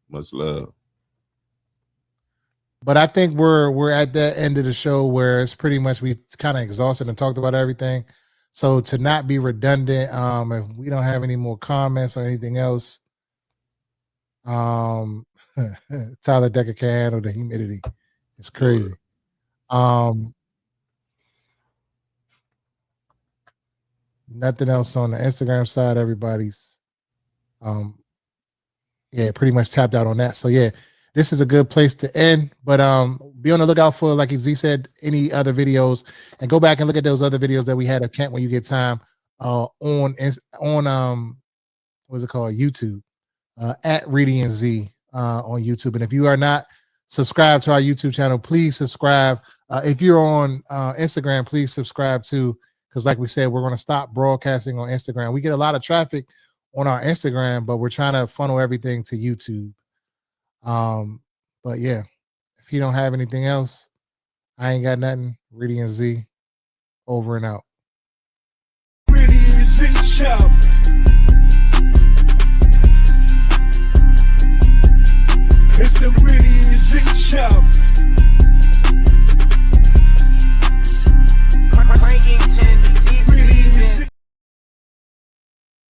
Much love. But I think we're at that end of the show where it's pretty much we kind of exhausted and talked about everything. So to not be redundant, if we don't have any more comments or anything else, Tyler Decker can't handle the humidity. It's crazy. Nothing else on the Instagram side. Everybody's pretty much tapped out on that. So yeah, this is a good place to end. But be on the lookout for, like Z said, any other videos, and go back and look at those other videos that we had of Kent when you get time on what's it called, YouTube, at Reedie Zee on YouTube. And if you are not subscribed to our YouTube channel, please subscribe. If you're on Instagram, please subscribe too, because like we said, we're going to stop broadcasting on Instagram. We get a lot of traffic on our Instagram, but we're trying to funnel everything to YouTube. But yeah, if you don't have anything else, I ain't got nothing. Reedie Zee, over and out. Reedie Zee Show. It's the Reedie Zee Show.